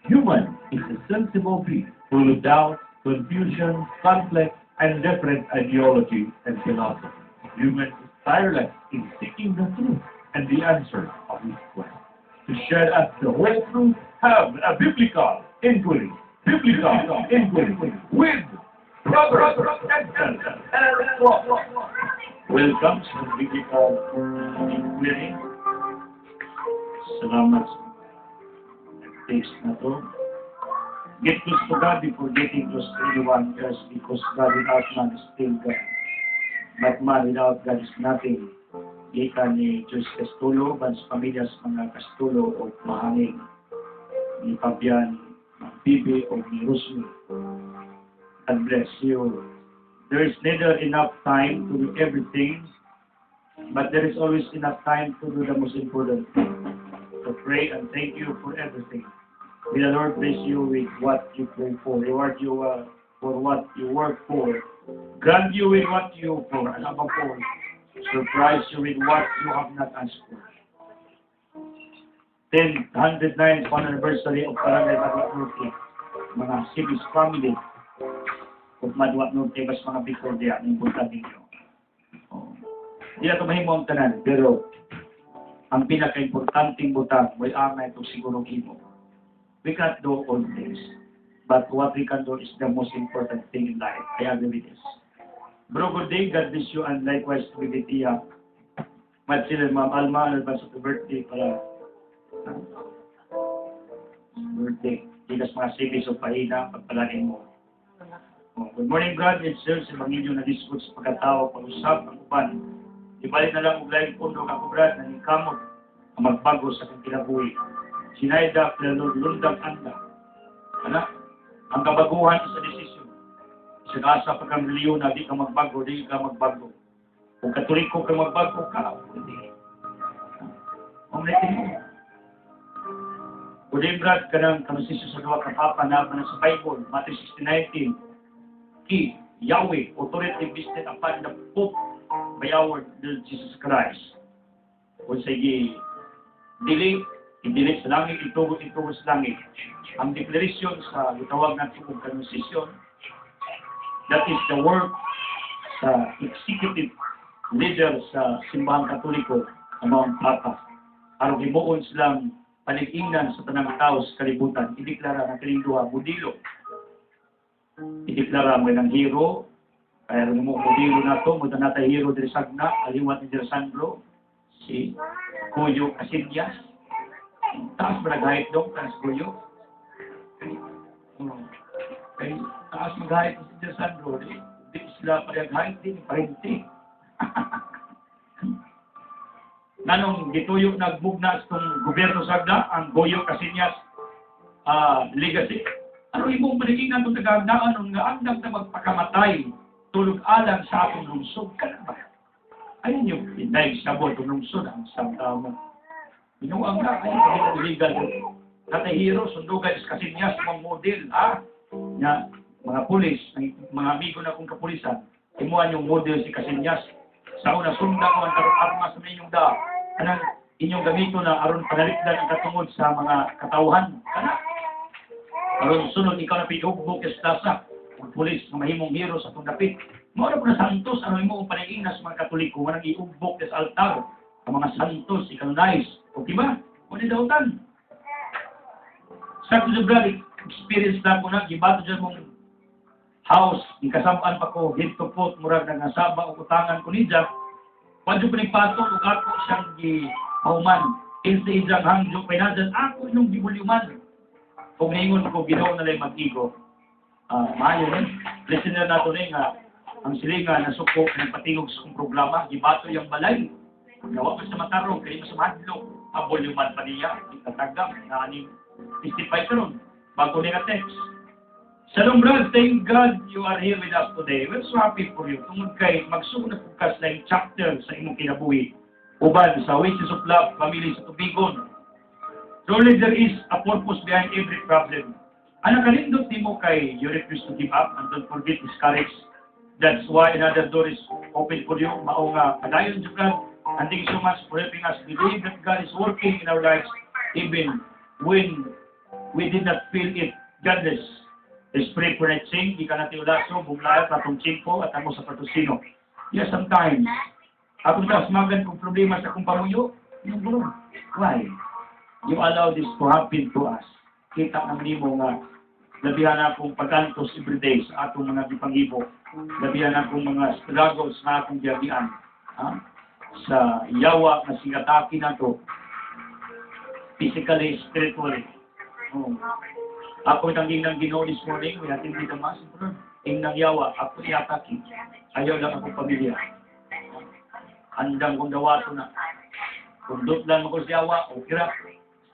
Human is a sensible being full of doubt, confusion, conflict, and different ideology and philosophy. Human is tireless in seeking the truth and the answer of his quest. To share us the whole truth, have a biblical inquiry. Biblical inquiry with Brother Edson and Ross. Welcome sa Biblical Inquiry. Salamat sa text na to. Get close to God before getting close to anyone else, because God without man is still God. But man without God is nothing. Gikan ni Diyos Castulo, bans pamilyas mga Castulo o mahaning ni Fabian, ng Bibi o ni Rusmi. God bless you. There is neither enough time to do everything, But there is always enough time to do the most important thing. To pray and thank you for everything. May the Lord bless you with what you pray for. Reward you for what you work for. Grant you with what you hope for. And above all, surprise you with what you have not asked for. 109th anniversary of Barangay Madwat Norte. Mga Sibis family of Madwat Norte, mas mga Bicol diyan, yung buntag ninyo. Oh. Di na ito mahimo ang tanan, pero ang pinaka-importanting butang, may amay ito siguro imo. We can't do all things, but what we can do is the most important thing in life. I agree with this. Bro, good day, God bless you, and likewise to the Tia. Matsila, Ma'am Alma, and advance of the birthday para birthday. Tigas mga sigis o pahina, pagpalain mo. Oh, good morning, God. It's sir, si Bangilyo na discourse sa pagkatao, pag-usap, ang upan. Ibalik na lang mag-live pundo ka Brad, na kamot ang magbago sa kong kinabuhi. Sinayda, pinalulundag anda. Anak, ang kabaguhan sa desisyon. Sa kasa pag ang reliyon na di ka magbago, di ka magbago. Kung katoliko ka magbago ka, hindi. Umlitin mo. Kundi Brad, kanang kamasisyo sa gawa kapapa na sa Bible, Matthew 16:19. He, Yahweh, authority visited upon the Pope by our Lord Jesus Christ. Kung sige, i-delete sa langit, itugot sa langit. Ang declaration sa itawag natin kung kanusisyon, that is the work sa executive leader sa simbahan katoliko, ang mga papa. Aron ibuon silang panig-ingnan sa tanang tao sa kalibutan, ideklara na kalinduha, modelo. Ideklara mo ng hero, kaya rin mo modelo na ito, mo na hero de Sagna, aliwat ni Sandro, si Goyo Casillas. Taas ba nag-hait doon, taas Goyo? Kaya taas mag-hait ni Sandro, di sila pag-hait din, parente. Nanong gituyo nagbugnas itong gobyerno Sagna, ang Goyo Casillas legacy. Ano imong panigingan itong nagagdaan nga andang na magpakamatay tulog alang sa atong lungsod ka na ba? Ayun yung dahil sa itong lungsod ang isang tao mo. Binuang na, ayun yung illegal. Katahiro, sundugan is Casillas, mga model, nga mga pulis, mga amigo na kong kapulisan, imuan yung model si Casillas. Sa una, sunda ko ang tarong armas sa inyong anang inyong gamito na aron panalikdan ang katungod sa mga katauhan. Aron sunod, ikaw na pinugbog sa plaza, ang pulis na mahimong hero sa itong dapit. Muna po na santos, ano mo ang paningin sa mga katoliko, manang iugbog sa altar, ang mga santos, ikanonize. O diba? O di dautan. Sa Tujubrali, experience na ko na, gibato dyan mong house, ikasabaan pa ko, head to foot, murag na nasaba o utangan ko niya, wadyo pa ni Pato, o ako siyang gipahuman, insa ijang hangyo, pinadan ako nung gibulyuman. Kung ngayon ko, ginaw na lang mag-igo, maayo rin, listener na ito rin, ang silinga na suko, ng patingog sa kong programa, gibato yung balay, gawa ko sa matarong, kaya mo sa mahadlok, bulyuman pa niya, itatagam, na aning testify ka ron, bago niya text. Shalom Brad, thank God you are here with us today. We're so happy for you. Tungod kay magsuko na pukas na yung chapter sa imong kinabuhi. Uban sa Wishes of Love, Family sa Tubigon. Surely there is a purpose behind every problem. Ang nakalindot mo kay you refuse to give up and don't forget his courage. That's why another door is open for you. Mao nga padayon jud God. And thank you so much for helping us believe that God is working in our lives even when we did not feel it. God bless. Let's pray for that sing. Di ka natin ulaso, bumlayat, patong chimpo, at amo sa patusino. Yes, sometimes. Ako na smagan kong problema sa kong pamuyo. Yung gulo. Why? You allow this to happen to us. Kita naman mo nga, labihan akong pagkantos everyday sa atong mga dipangibo. Labihan akong mga struggles na akong diyagian. Sa yawa na singataki na to. Physically, spiritually. Ako nang ginang Ginoo this morning, we ating dito mas. Inang yawa, ako iataki. Ayaw lang akong pamilya. Andang kong dawato na. Kung doon lang ako sa yawa, o kira,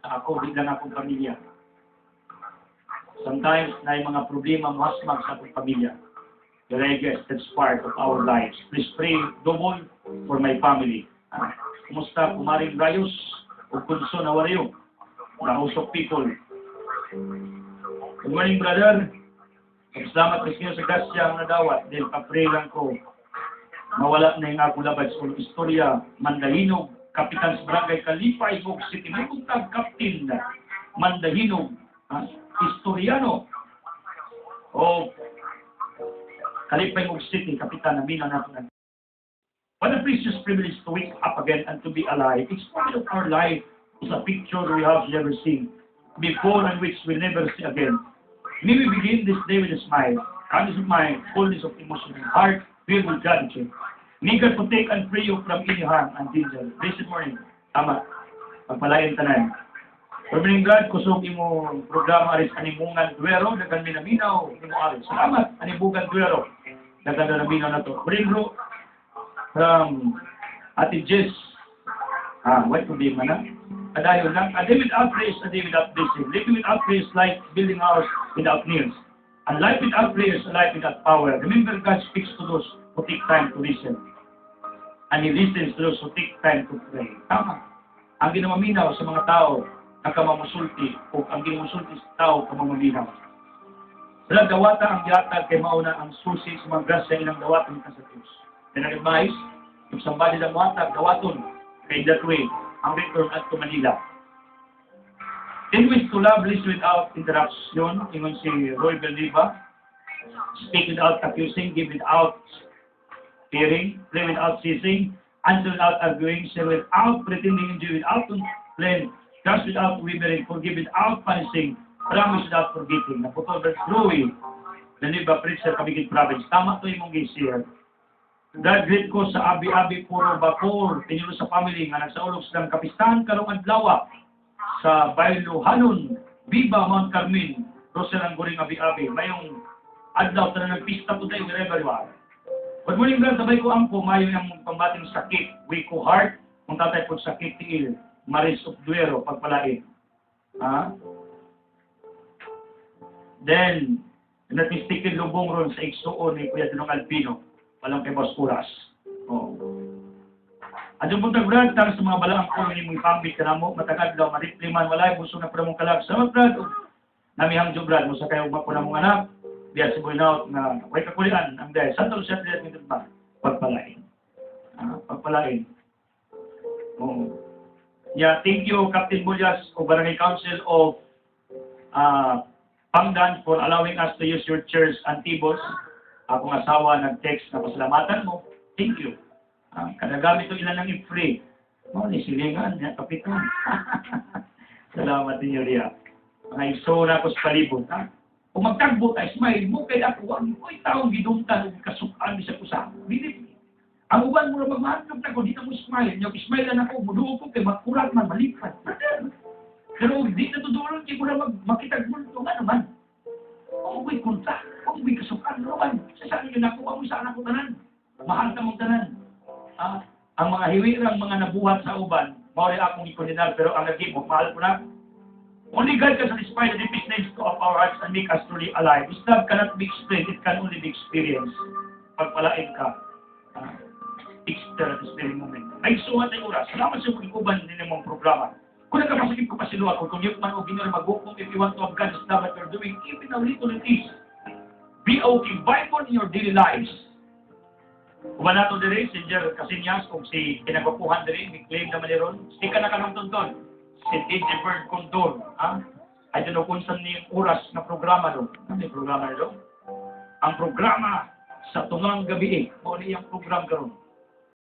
ako di lang akong pamilya. Sometimes, na yung mga problema masmag sa akong pamilya. But I guess that's part of our lives. Please pray double for my family. Kumusta, Kumaring Rayos? O Kunso Nawaryo? The House of People. Good morning, brother. Salamat rin sa grasya ang nadawat. Dahil kapre lang ko. Mawala na yung akong labad sa istorya. Mandahinog, Kapitan sa Barangay Kalipay, Bog City. May kuntag Captain Mandahinog. Historiano. O Kalipay, Bog City, Kapitan Amina natin. What a precious privilege to wake up again and to be alive. It's part of our life. It's a picture we have never seen before and which we'll never see again. May we begin this day with a smile, kindness of mind, fullness of emotion and heart, filled with gratitude. May God protect and free you from any harm and danger. Blessed morning. Tama. Pagpalain tanan. Good morning, God. Kusog imo programa aris animungan duero, dagan minaminaw imo aris. Salamat animungan duero. Dagan minaminaw na to. Bring bro from Ate Jess. What could be man? Adayon lang. A day without praise, a day without blessing. Living without praise, like building a house without nails. And life without praise, a life without power. Remember, God speaks to those who take time to listen. And He listens to those who take time to pray. Tama. Ang ginamaminaw sa mga tao na kamamusulti o ang ginamusulti sa tao kamaminaw. Sa dawata ang gihatag kay mauna ang susi sa mga grasya ilang dawaton ka sa Diyos. Then advice, if somebody na muhatag dawaton, kay that way, ang return at to Manila. In which to love, listen without interruption, ingon si Roy Beldiva, speak without accusing, give without fearing, pray without ceasing, answer without arguing, share without pretending, enjoy without complain, trust without wavering, forgive without punishing, promise without forgetting. Naputol verse Roy Beldiva, preacher, Kabigit Province. Tama to yung mong gisir. God greet ko sa abi-abi puro bakor, tinulo sa family nga nagsaulog silang kapistahan karong adlaw sa Bailuhanon, Viva Mount Carmen, Rosel ang guring abi-abi. Mayong adlaw na nagpista po tayo wherever you are. Good morning, God. Sabay ko ampo, mayo yung pambating sakit. Wiko Heart, kung tatay po sakit tiil, Maris of Duero, pagpalain. Then, natistikid lubong ron sa iksuon ni Kuya Dinong Albino. Walang kay Boss Kuras. Adyung punta, Brad, tang sa mga balaang ko, hindi mong ipambit ka na mo, matagad daw, maripliman, walay, buso na pala mong kalag. Salamat, Brad. Namihang jo, Brad, mo sa kayo magpo na mong anak, biya si Buinaut, na way kakulian, ang dahil, saan siya tilihat nito ba? Pagpalain. Pagpalain. Yeah, thank you, Captain Bulyas, o Barangay Council of Pangdan, for allowing us to use your chairs and tables. Akong asawa nag-text na pasalamatan mo. Thank you. Kadagamit ko ilan ng i-free. Ni silingan, kapitan. Salamat din yun, Ria. Mga iso na ako sa palibot. Kung magtagbo tayo, smile mo kay ako. Ang ko'y taong gidumtan, kasukaan sa kusa. Believe me. Ang uban mo na magmahandog na ko, di na mo smile. Yung smile na ako, muduo ko kay makurat man, malipad. Pero di na tudulong, di ko na makitagbo ito. Nga naman. Kung ko'y kunta. Kung may kasukan, Roman, sasaan yun ako, ang saan ako tanan. Mahal ka mong tanan. Ang mga hiwirang mga nabuhat sa uban, mawari akong ikondinar, pero ang nagibok, mahal ko na. Only God can satisfy the deepest needs of our hearts and make us truly alive. This love cannot be explained, it can only be experienced. Pagpalain ka, extra at this very moment. Ay, suhat ay oras. Salamat sa pag-ikuban din ng mga programa. Kung nagkapasakit ko pa si Luwa, kung yung man o ginor mag-hukom, if you want to have God's love that you're doing, even a little it is. Be okay, Bible in your daily lives. Kung nato diri, si Jer Casinyas, kung si pinagwapuhan diri, may claim naman ni Ron, sika na kanong tonton. Si DJ Bird Condor, I don't know kung saan yung oras na programa doon. Ano yung programa na doon? Ang programa sa tungang gabi, o niyang program karon.